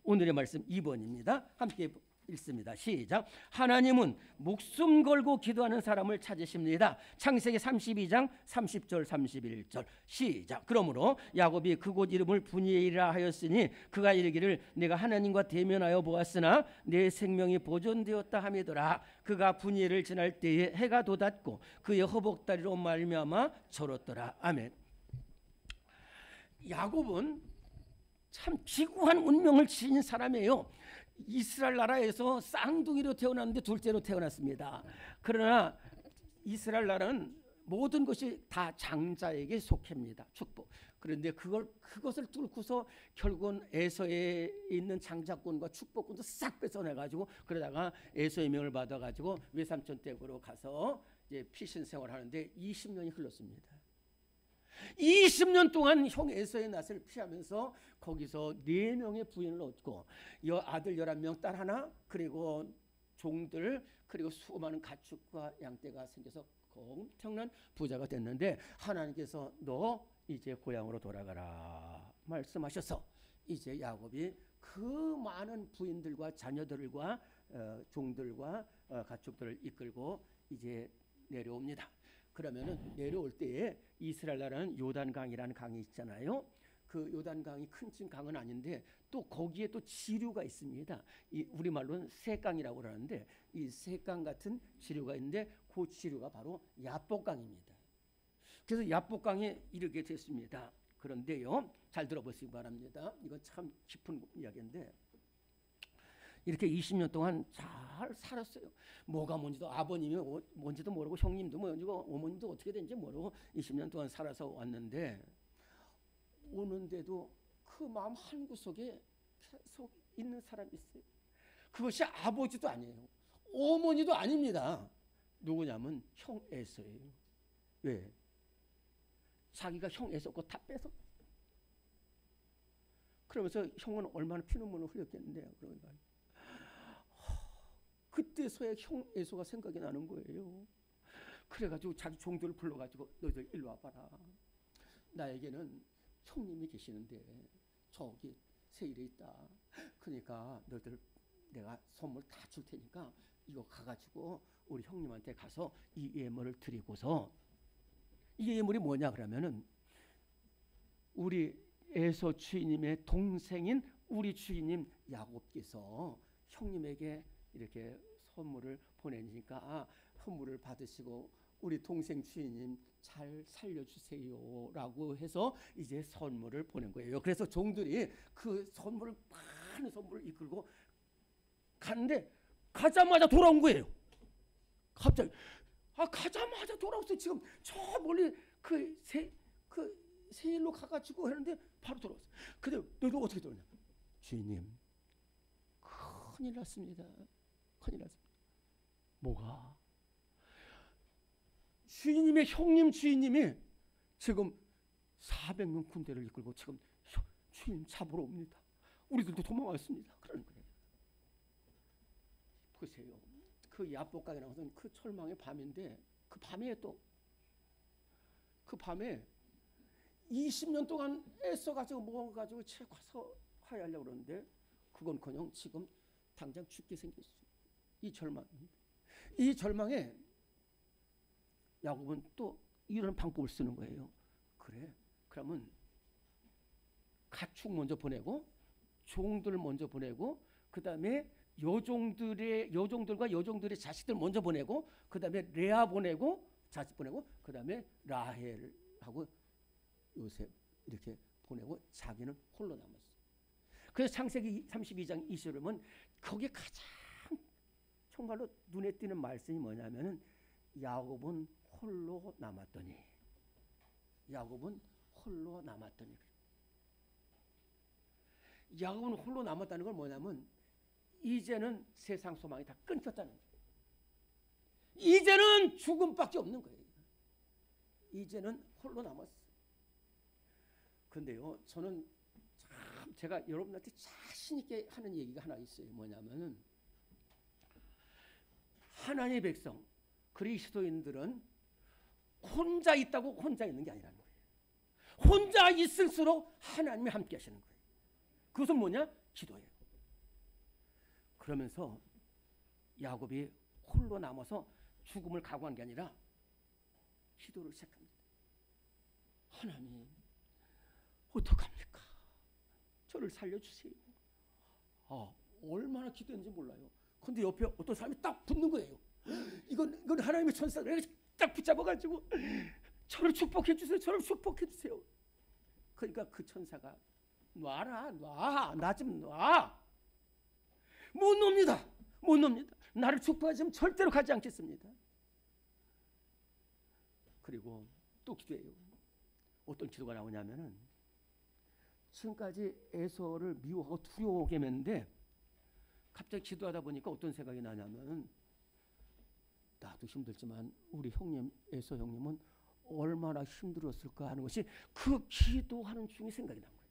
오늘의 말씀 2번입니다. 함께 읽습니다. 시작. 하나님은 목숨 걸고 기도하는 사람을 찾으십니다. 창세기 32장 30절 31절 시작. 그러므로 야곱이 그곳 이름을 분이엘이라 하였으니 그가 이르기를 내가 하나님과 대면하여 보았으나 내 생명이 보존되었다 하미더라. 그가 분이엘을 지날 때에 해가 돋았고 그의 허벅다리로 말미암아 절었더라. 아멘. 야곱은 참 기구한 운명을 지닌 사람이에요. 이스라엘 나라에서 쌍둥이로 태어났는데 둘째로 태어났습니다. 그러나 이스라엘 나라는 모든 것이 다 장자에게 속합니다. 축복. 그런데 그것을 뚫고서 결국은 에서에 있는 장자권과 축복권도 싹 뺏어내가지고 그러다가 에서의 명을 받아가지고 외삼촌 댁으로 가서 이제 피신 생활하는데 20년이 흘렀습니다. 20년 동안 형 에서의 낯을 피하면서 거기서 4명의 부인을 얻고 아들 11명, 딸 하나, 그리고 종들, 그리고 수많은 가축과 양떼가 생겨서 엄청난 부자가 됐는데 하나님께서 너 이제 고향으로 돌아가라 말씀하셔서 이제 야곱이 그 많은 부인들과 자녀들과 종들과 가축들을 이끌고 이제 내려옵니다. 그러면은 내려올 때에 이스라엘 나라는 요단강이라는 강이 있잖아요. 그 요단강이 큰 강은 아닌데 또 거기에 또 지류가 있습니다. 우리말로는 새강이라고 그러는데 이 새강 같은 지류가 있는데 그 지류가 바로 야복강입니다. 그래서 야복강에 이르게 됐습니다. 그런데요, 잘 들어보시기 바랍니다. 이건 참 깊은 이야기인데 이렇게 20년 동안 잘 살았어요. 뭐가 뭔지도, 아버님이 뭔지도 모르고 형님도 뭔지고 어머님도 어떻게 된지 모르고 20년 동안 살아서 왔는데, 오는데도 그 마음 한구석에 계속 있는 사람이 있어요. 그것이 아버지도 아니에요. 어머니도 아닙니다. 누구냐면 형 에서예요. 왜? 자기가 형 에서 거 다 뺏어. 그러면서 형은 얼마나 피눈물을 흘렸겠는데요. 그러니까 그때서야 형 에서가 생각이 나는 거예요. 그래가지고 자기 종들을 불러가지고 너희들 일로 와봐라. 나에게는 형님이 계시는데 저기 세일에 있다. 그러니까 너희들 내가 선물 다 줄 테니까 이거 가가지고 우리 형님한테 가서 이 예물을 드리고서, 이 예물이 뭐냐 그러면은 우리 에서 주인님의 동생인 우리 주인님 야곱께서 형님에게 이렇게 선물을 보내니까 선물을 받으시고 우리 동생 주인님 잘 살려주세요 라고 해서 이제 선물을 보낸 거예요. 그래서 종들이 그 선물을, 많은 선물을 이끌고 갔는데 가자마자 돌아온 거예요. 갑자기 가자마자 돌아왔어요. 지금 저 멀리 그 세일로 가가지고 하는데 바로 돌아왔어요. 근데 너도 어떻게 돌아오냐? 주인님, 큰일 났습니다. 큰일 났습니다. 뭐가? 주인님의 형님 주인님이 지금 400명 군대를 이끌고 지금 주인 잡으러 옵니다. 우리들도 도망왔습니다. 그러는 거예요. 보세요. 그 야복강에 나와서 그 철망의 밤인데 그 밤에 또 그 밤에 20년 동안 애써가지고 모아가지고 책 와서 화해하려고 그러는데 그건커녕 지금 당장 죽게 생겼어요. 이 절망에 야곱은 또 이런 방법을 쓰는 거예요. 그래, 그러면 가축 먼저 보내고 종들 먼저 보내고 그 다음에 여종들과 여종들의 자식들 먼저 보내고 그 다음에 레아 보내고 자식 보내고 그 다음에 라헬하고 요셉 이렇게 보내고 자기는 홀로 남았어요. 그래서 창세기 32장 20절에 보면 거기에 가장 정말로 눈에 띄는 말씀이 뭐냐면은 야곱은 홀로 남았더니 야곱은 홀로 남았다는 걸 뭐냐면 이제는 세상 소망이 다 끊겼다는 거예요. 이제는 죽음밖에 없는 거예요. 이제는 홀로 남았어. 근데요, 저는 참 제가 여러분한테 자신 있게 하는 얘기가 하나 있어요. 뭐냐면은 하나님의 백성 그리스도인들은 혼자 있다고 혼자 있는 게 아니라는 거예요. 혼자 있을수록 하나님이 함께 하시는 거예요. 그것은 뭐냐? 기도예요. 그러면서 야곱이 홀로 남아서 죽음을 각오한 게 아니라 기도를 시작합니다. 하나님, 어떡합니까? 저를 살려주세요. 얼마나 기도했는지 몰라요. 근데 옆에 어떤 사람이 딱 붙는 거예요. 이건 하나님의 천사가 딱 붙잡아가지고 저를 축복해 주세요. 저를 축복해 주세요. 그러니까 그 천사가 놔라, 나 좀 놔. 못 놉니다. 나를 축복하시면 절대로 가지 않겠습니다. 그리고 또 기도해요. 어떤 기도가 나오냐면은 지금까지 에서를 미워하고 두려워하게 했는데 갑자기 기도하다 보니까 어떤 생각이 나냐면 나도 힘들지만 우리 형님 에서 형님은 얼마나 힘들었을까 하는 것이 그 기도하는 중에 생각이 난 거예요.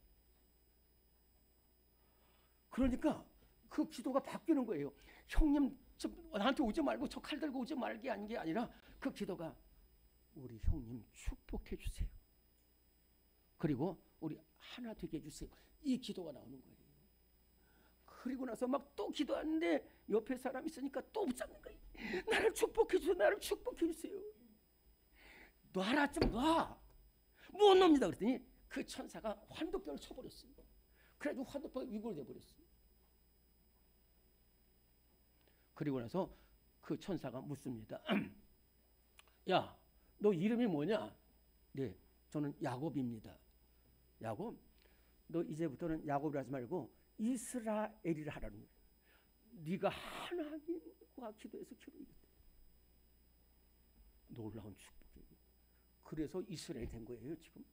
그러니까 그 기도가 바뀌는 거예요. 형님 나한테 오지 말고 저 칼 들고 오지 말게 한 게 아니라 그 기도가 우리 형님 축복해 주세요. 그리고 우리 하나 되게 해주세요. 이 기도가 나오는 거예요. 그리고 나서 막 또 기도하는데 옆에 사람이 있으니까 또 붙잡는 거예요. 나를 축복해 주세요. 나를 축복해 주세요. 놔라 좀 놔. 못 놉니다. 그랬더니 그 천사가 환도뼈를 쳐버렸어요. 그래가지고 환도뼈가 위골돼 버렸어요. 그리고 나서 그 천사가 묻습니다. 야, 너 이름이 뭐냐? 네, 저는 야곱입니다. 야곱, 너 이제부터는 야곱이라 하지 말고 이스라엘이라 하라는 거예요. 네가 하나님과 기도해서 기도하겠다. 놀라운 축복이에요. 그래서 이스라엘이 된 거예요 지금.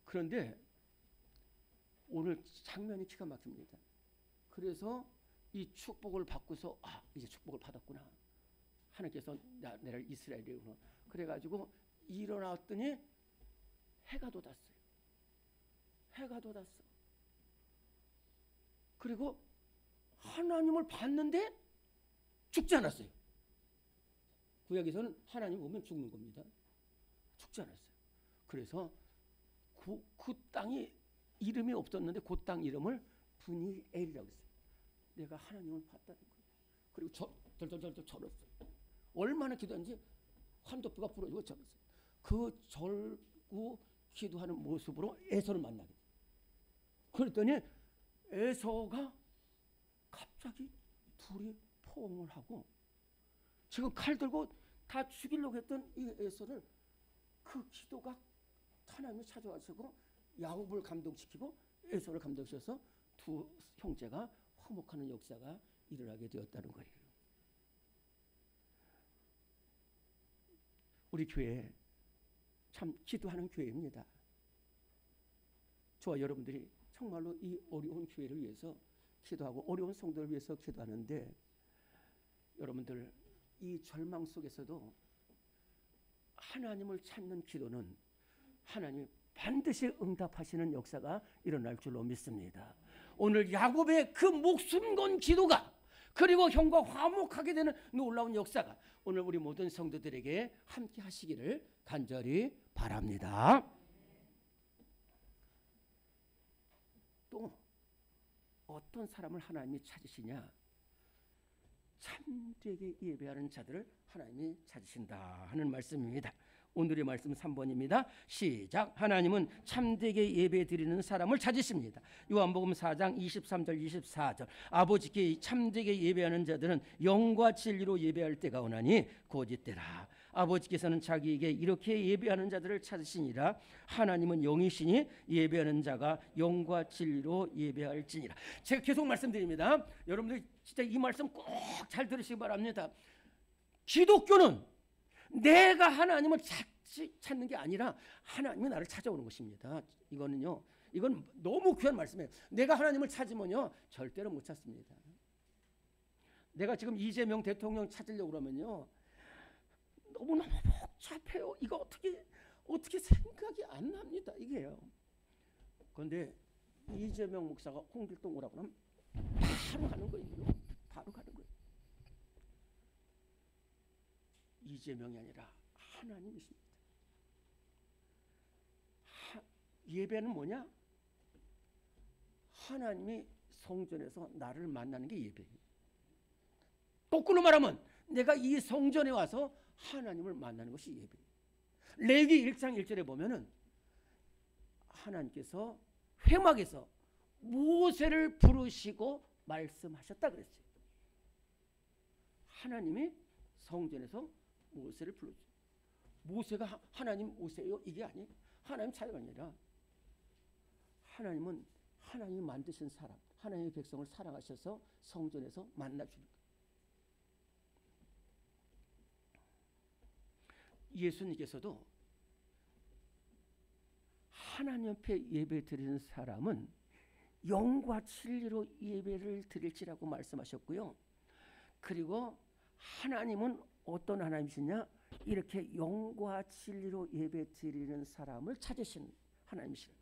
그런데 오늘 장면이 기가 막힙니다. 그래서 이 축복을 받고서 이제 축복을 받았구나. 하나님께서 나를 이스라엘이구나. 그래가지고 일어났더니 해가 돋았어요. 해가 돋았어. 그리고 하나님을 봤는데 죽지 않았어요. 구약에서는 하나님 보면 죽는 겁니다. 죽지 않았어요. 그래서 그 땅이 이름이 없었는데 그 땅 이름을 브니엘이라고 했어요. 내가 하나님을 봤다는 거예요. 그리고 덜덜덜 절었어요. 얼마나 기도했는지 환도뼈가 부러지고 절었어요. 그 절고 기도하는 모습으로 에서를 만나게 돼요. 그랬더니 에서가 갑자기 둘이 포옹을 하고 지금 칼 들고 다 죽이려고 했던 이 에서를 그 기도가 하나님이 찾아와서 야곱을 감동시키고 에서를 감동시켜서 두 형제가 화목하는 역사가 일어나게 되었다는 거예요. 우리 교회 참 기도하는 교회입니다. 저와 여러분들이 정말로 이 어려운 교회를 위해서 기도하고 어려운 성도를 위해서 기도하는데, 여러분들 이 절망 속에서도 하나님을 찾는 기도는 하나님이 반드시 응답하시는 역사가 일어날 줄로 믿습니다. 오늘 야곱의 그 목숨 건 기도가, 그리고 형과 화목하게 되는 놀라운 역사가 오늘 우리 모든 성도들에게 함께 하시기를 간절히 바랍니다. 또 어떤 사람을 하나님이 찾으시냐? 참되게 예배하는 자들을 하나님이 찾으신다 하는 말씀입니다. 오늘의 말씀 3번입니다. 시작. 하나님은 참되게 예배 드리는 사람을 찾으십니다. 요한복음 4장 23절 24절. 아버지께 참되게 예배하는 자들은 영과 진리로 예배할 때가 오나니 곧 이때라. 아버지께서는 자기에게 이렇게 예배하는 자들을 찾으시니라. 하나님은 영이시니 예배하는 자가 영과 진리로 예배할지니라. 제가 계속 말씀드립니다. 여러분들 진짜 이 말씀 꼭 잘 들으시기 바랍니다. 기독교는 내가 하나님을 찾는 게 아니라 하나님이 나를 찾아오는 것입니다. 이건 너무 귀한 말씀이에요. 내가 하나님을 찾으면요 절대로 못 찾습니다. 내가 지금 이재명 대통령 찾으려고 그러면요 너무너무 복잡해요. 이거 어떻게 생각이 안 납니다. 이게요. 그런데 이재명 목사가 홍길동 오라고 하면 바로 가는 거예요. 바로 가는 거예요. 이재명이 아니라 하나님이십니다. 예배는 뭐냐? 하나님이 성전에서 나를 만나는 게 예배예요. 거꾸로 말하면 내가 이 성전에 와서 하나님을 만나는 것이 예배예요. 레위기 1장 1절에 보면은 하나님께서 회막에서 모세를 부르시고 말씀하셨다 그랬어요. 하나님이 성전에서 모세를 불렀죠. 모세가 하나님 오세요 이게 아니에요. 하나님 찾아가 아니라 하나님은 하나님이 만드신 사람, 하나님의 백성을 사랑하셔서 성전에서 만나주는 거예요. 예수님께서도 하나님 앞에 예배 드리는 사람은 영과 진리로 예배를 드릴지라고 말씀하셨고요. 그리고 하나님은 어떤 하나님이시냐? 이렇게 영과 진리로 예배 드리는 사람을 찾으신 하나님이시라.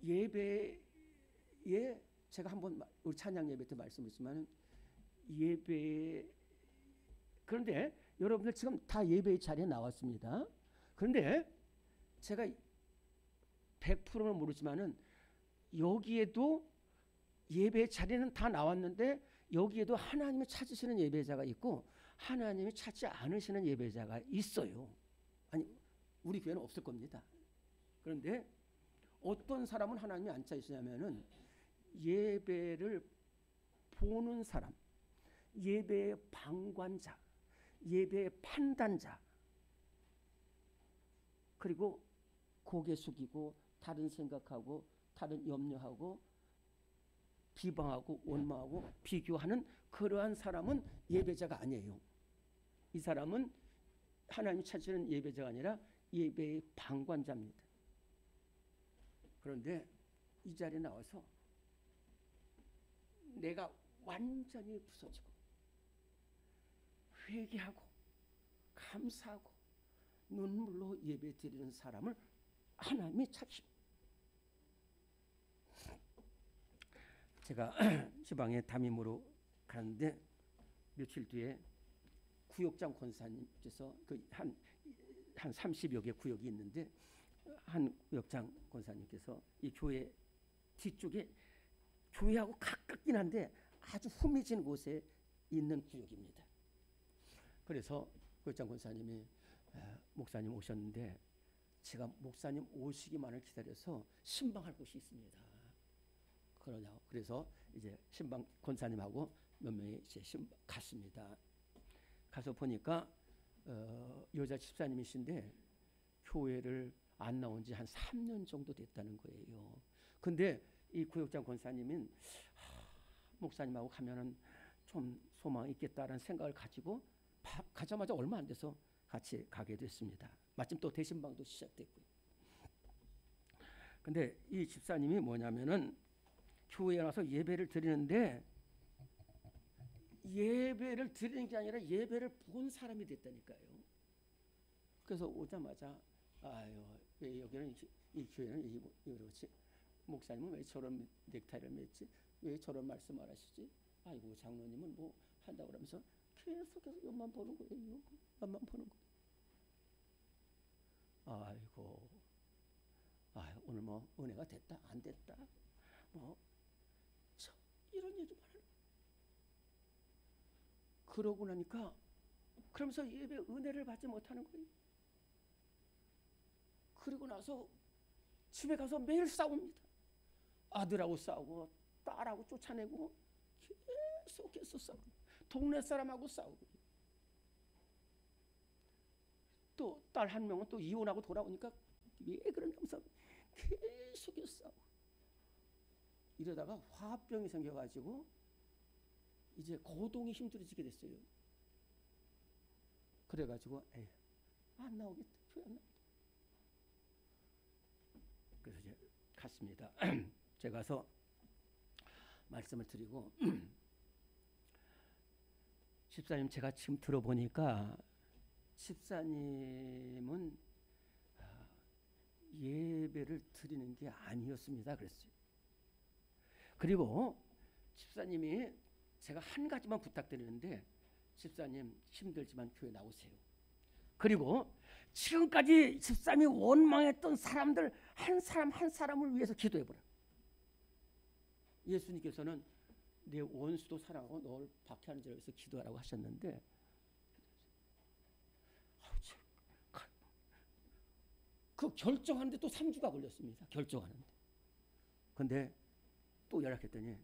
예배에 제가 한번 우리 찬양 예배 때 말씀드렸지만 그런데 여러분들 지금 다 예배의 자리에 나왔습니다. 그런데 제가 100%는 모르지만은 여기에도 예배 자리는 다 나왔는데 여기에도 하나님이 찾으시는 예배자가 있고 하나님이 찾지 않으시는 예배자가 있어요. 아니 우리 교회는 없을 겁니다. 그런데 어떤 사람은 하나님이 안 찾으시냐면은 예배를 보는 사람, 예배의 방관자, 예배의 판단자, 그리고 고개 숙이고 다른 생각하고 다른 염려하고 비방하고 원망하고 비교하는 그러한 사람은 예배자가 아니에요. 이 사람은 하나님이 찾으시는 예배자가 아니라 예배의 방관자입니다. 그런데 이 자리에 나와서 내가 완전히 부서지고 회개하고 감사하고 눈물로 예배 드리는 사람을 하나님이 찾으십니다. 제가 지방에 담임으로 가는데 며칠 뒤에 구역장 권사님께서 한 30여 개 구역이 있는데 한 구역장 권사님께서 이 교회 뒤쪽에 교회하고 가깝긴 한데 아주 흠해진 곳에 있는 구역입니다. 그래서 구역장 권사님이 목사님 오셨는데 제가 목사님 오시기만을 기다려서 신방할 곳이 있습니다. 그러냐고. 그래서 이제 신방 권사님하고 몇 명이 이제 갔습니다. 가서 보니까 여자 집사님이신데 교회를 안 나온 지 한 3년 정도 됐다는 거예요. 근데 이 구역장 권사님은 목사님하고 가면은 좀 소망이 있겠다라는 생각을 가지고 가자마자 얼마 안 돼서 같이 가게 됐습니다. 마침 또 대신방도 시작됐고요. 근데 이 집사님이 뭐냐면은 교회에 나서 예배를 드리는데 예배를 드리는 게 아니라 예배를 본 사람이 됐다니까요. 그래서 오자마자 아유 왜 여기는 이 교회는 이렇지 목사님은 왜 저런 넥타이를 맸지 왜 저런 말씀을 하시지 아이고 장로님은 뭐 한다고 그러면서 계속해서 옆만 보는 거예요. 옆만 보는 거. 아이고 아유 오늘 뭐 은혜가 됐다 안 됐다 뭐 이런 얘기만 하는 그러고 나니까 그러면서 예배 은혜를 받지 못하는 거예요. 그리고 나서 집에 가서 매일 싸웁니다. 아들하고 싸우고 딸하고 쫓아내고 계속해서 싸우고 동네 사람하고 싸우고 또 딸 한 명은 또 이혼하고 돌아오니까 왜 그러냐면서 계속해서 싸우고 이러다가 화합병이 생겨가지고 이제 거동이 힘들어지게 됐어요. 그래가지고 에이 안 나오겠다 교회 안 나오겠다. 그래서 이제 갔습니다. 제가 가서 말씀을 드리고 집사님 제가 지금 들어보니까 집사님은 예배를 드리는 게 아니었습니다. 그랬어요. 그리고 집사님이 제가 한 가지만 부탁드리는데 집사님 힘들지만 교회 나오세요. 그리고 지금까지 집사님이 원망했던 사람들 한 사람 한 사람을 위해서 기도해보라. 예수님께서는 내 원수도 사랑하고 너를 박해하는 자를 위해서 기도하라고 하셨는데 그 결정하는데 또 3주가 걸렸습니다. 결정하는데. 근데 또 연락했더니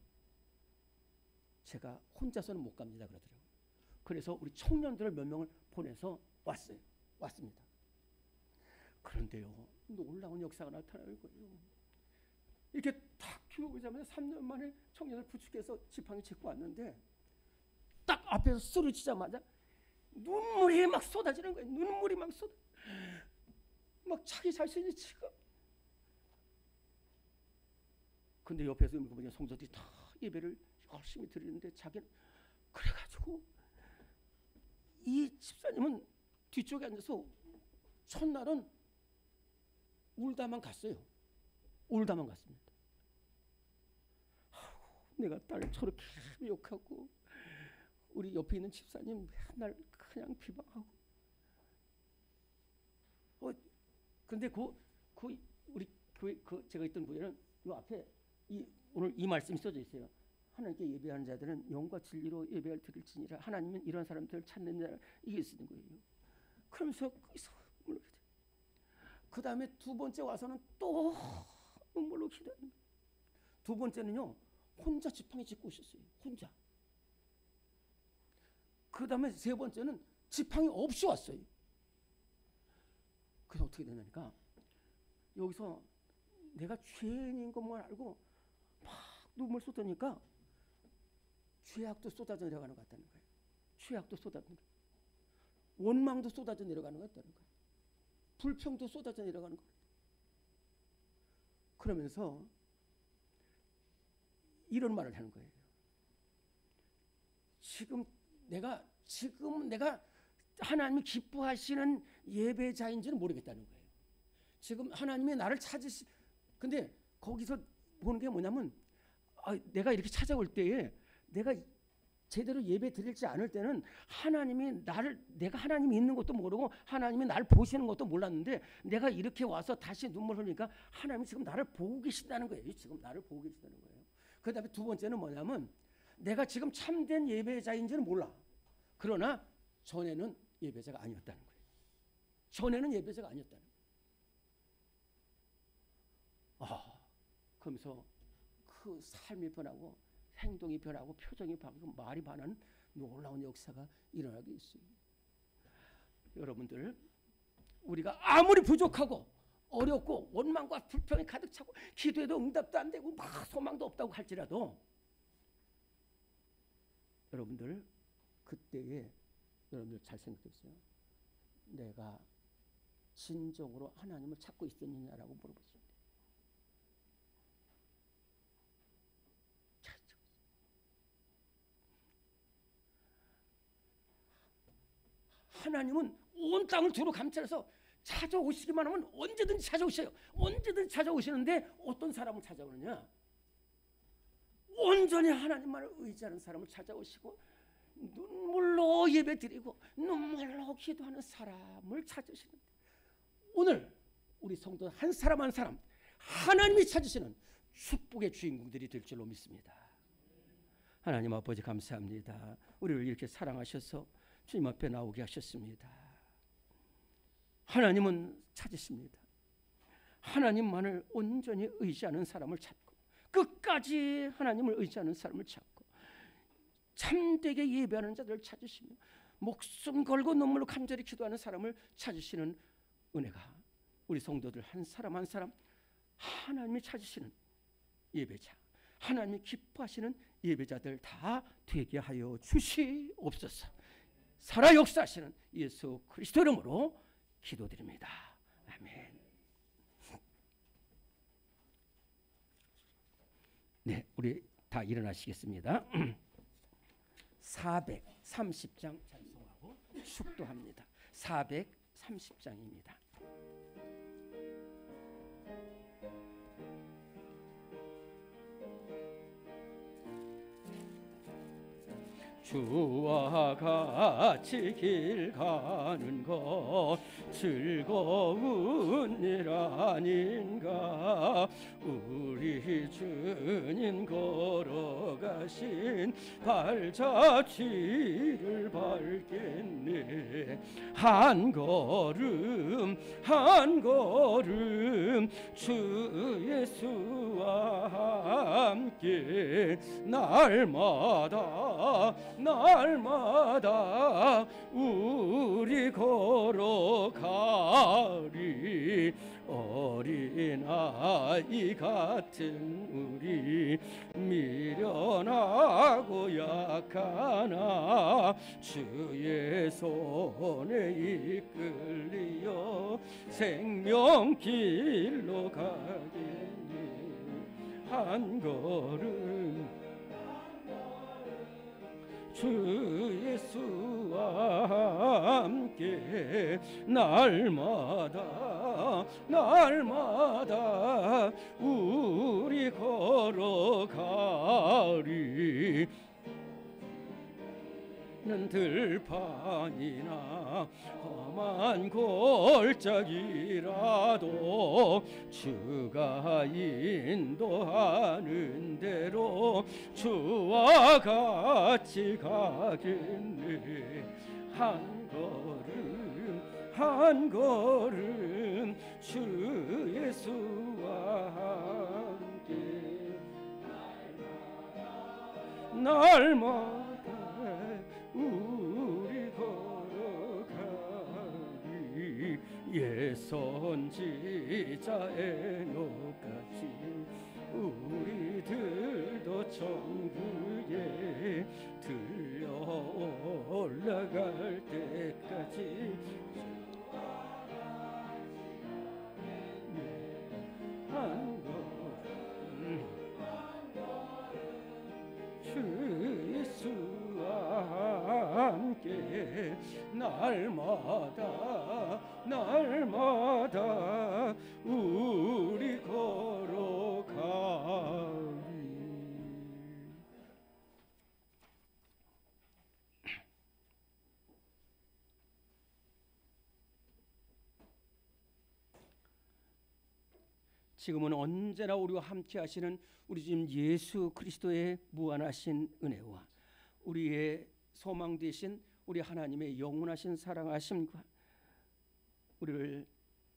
제가 혼자서는 못 갑니다 그러더라고요. 그래서 우리 청년들을 몇 명을 보내서 왔습니다. 그런데요 놀라운 역사가 나타나는 거예요. 이렇게 딱 교회 오자마자 3년 만에 청년을 부축해서 지팡이 짚고 왔는데 딱 앞에서 쓰러지자마자 눈물이 막 쏟아지는 거예요. 눈물이 막 막 자기 자신이 지금. 근데 옆에서 보니까 성도들이 다 예배를 열심히 드리는데 자기는 그래가지고 이 집사님은 뒤쪽에 앉아서 첫날은 울다만 갔어요. 울다만 갔습니다. 내가 딸 저렇게 욕하고 우리 옆에 있는 집사님 맨날 그냥 비방하고 근데 우리 교회 제가 있던 교회는 요 앞에 오늘 이 말씀이 써져 있어요. 하나님께 예배하는 자들은 영과 진리로 예배를 드릴지니라. 하나님은 이런 사람들을 찾는 자 이게 쓰는 거예요. 그러면서 그 다음에 두 번째 와서는 또 눈물로 기도하는 거예요. 두 번째는요 혼자 지팡이 짚고 오셨어요. 혼자. 그 다음에 세 번째는 지팡이 없이 왔어요. 그래서 어떻게 되냐니까 여기서 내가 죄인인 것만 알고 막 눈물 쏟으니까 죄악도 쏟아져 내려가는 것 같다는 거예요. 죄악도 쏟아져 내려가는 거예요. 원망도 쏟아져 내려가는 것 같다는 거예요. 불평도 쏟아져 내려가는 거예요. 그러면서 이런 말을 하는 거예요. 지금 내가 하나님이 기뻐하시는 예배자인지는 모르겠다는 거예요. 지금 하나님이 나를 근데 거기서 보는 게 뭐냐면 내가 이렇게 찾아올 때에 내가 제대로 예배 드릴지 않을 때는 내가 하나님이 있는 것도 모르고 하나님이 나를 보시는 것도 몰랐는데 내가 이렇게 와서 다시 눈물 흘리니까 하나님이 지금 나를 보고 계신다는 거예요. 지금 나를 보고 계신다는 거예요. 그 다음에 두 번째는 뭐냐면 내가 지금 참된 예배자인지는 몰라. 그러나 전에는 예배자가 아니었다는 거예요. 전에는 예배자가 아니었다는 거예요. 그러면서 그 삶이 변하고 행동이 변하고 표정이 바뀌고 말이 변하는 놀라운 역사가 일어나게 있어요. 여러분들 우리가 아무리 부족하고 어렵고 원망과 불평이 가득 차고 기도해도 응답도 안 되고 막 소망도 없다고 할지라도 여러분들 그때에 여러분들 잘 생각해보세요. 내가 진정으로 하나님을 찾고 있었느냐라고 물어보세요. 하나님은 온 땅을 두루 감찰해서 찾아오시기만 하면 언제든지 찾아오셔요. 언제든지 찾아오시는데 어떤 사람을 찾아오느냐? 온전히 하나님만을 의지하는 사람을 찾아오시고 눈물로 예배드리고 눈물로 기도하는 사람을 찾으시는데, 오늘 우리 성도 한 사람 한 사람 하나님이 찾으시는 축복의 주인공들이 될 줄로 믿습니다. 하나님 아버지 감사합니다. 우리를 이렇게 사랑하셔서 주님 앞에 나오게 하셨습니다. 하나님은 찾으십니다. 하나님만을 온전히 의지하는 사람을 찾고 끝까지 하나님을 의지하는 사람을 찾고 참되게 예배하는 자들을 찾으시며 목숨 걸고 눈물로 간절히 기도하는 사람을 찾으시는 은혜가 우리 성도들 한 사람 한 사람 하나님이 찾으시는 예배자, 하나님이 기뻐하시는 예배자들 다 되게 하여 주시옵소서. 살아 역사하시는 예수 그리스도 이름으로 기도드립니다. 아멘. 네, 우리 다 일어나시겠습니다. 430장 찬송하고 축도합니다. 430장입니다. 주와 같이 길 가는 것 즐거운 일 아닌가. 우리 주님 걸어가신 발자취를 밟겠네. 한 걸음 한 걸음 주 예수와 함께 날마다 우리 걸어가리. 어린아이 같은 우리 미련하고 약하나 주의 손에 이끌리어 생명길로 가겠니. 한 걸음 주 예수와 함께 날마다 우리 걸어가리. 는 들판이나 험한 골짜기라도 주가 인도하는 대로 주와 같이 가겠네. 한 걸음 주 예수와 함께 날마다 우리 걸어가리. 옛 선지자의 노같이 우리들도 천국에 들려 올라갈 때까지 한 걸음 주 예수와 함께 날마다 우리 걸어가리. 지금은 언제나 우리와 함께 하시는 우리 주님 예수 그리스도의 무한하신 은혜와 우리의 소망 되신 우리 하나님의 영원하신 사랑하심과 우리를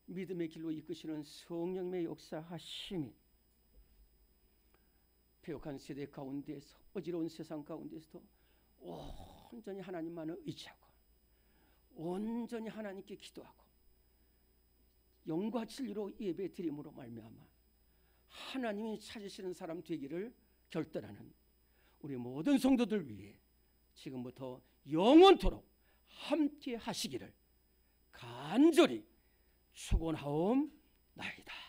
믿음의 길로 이끄시는 성령의 역사하심이 배역한 세대 가운데서 어지러운 세상 가운데서도 온전히 하나님만을 의지하고 온전히 하나님께 기도하고 영과 진리로 예배 드림으로 말미암아 하나님이 찾으시는 사람 되기를 결단하는 우리 모든 성도들 위해 지금부터 영원토록 함께 하시기를 간절히 축원하옵나이다.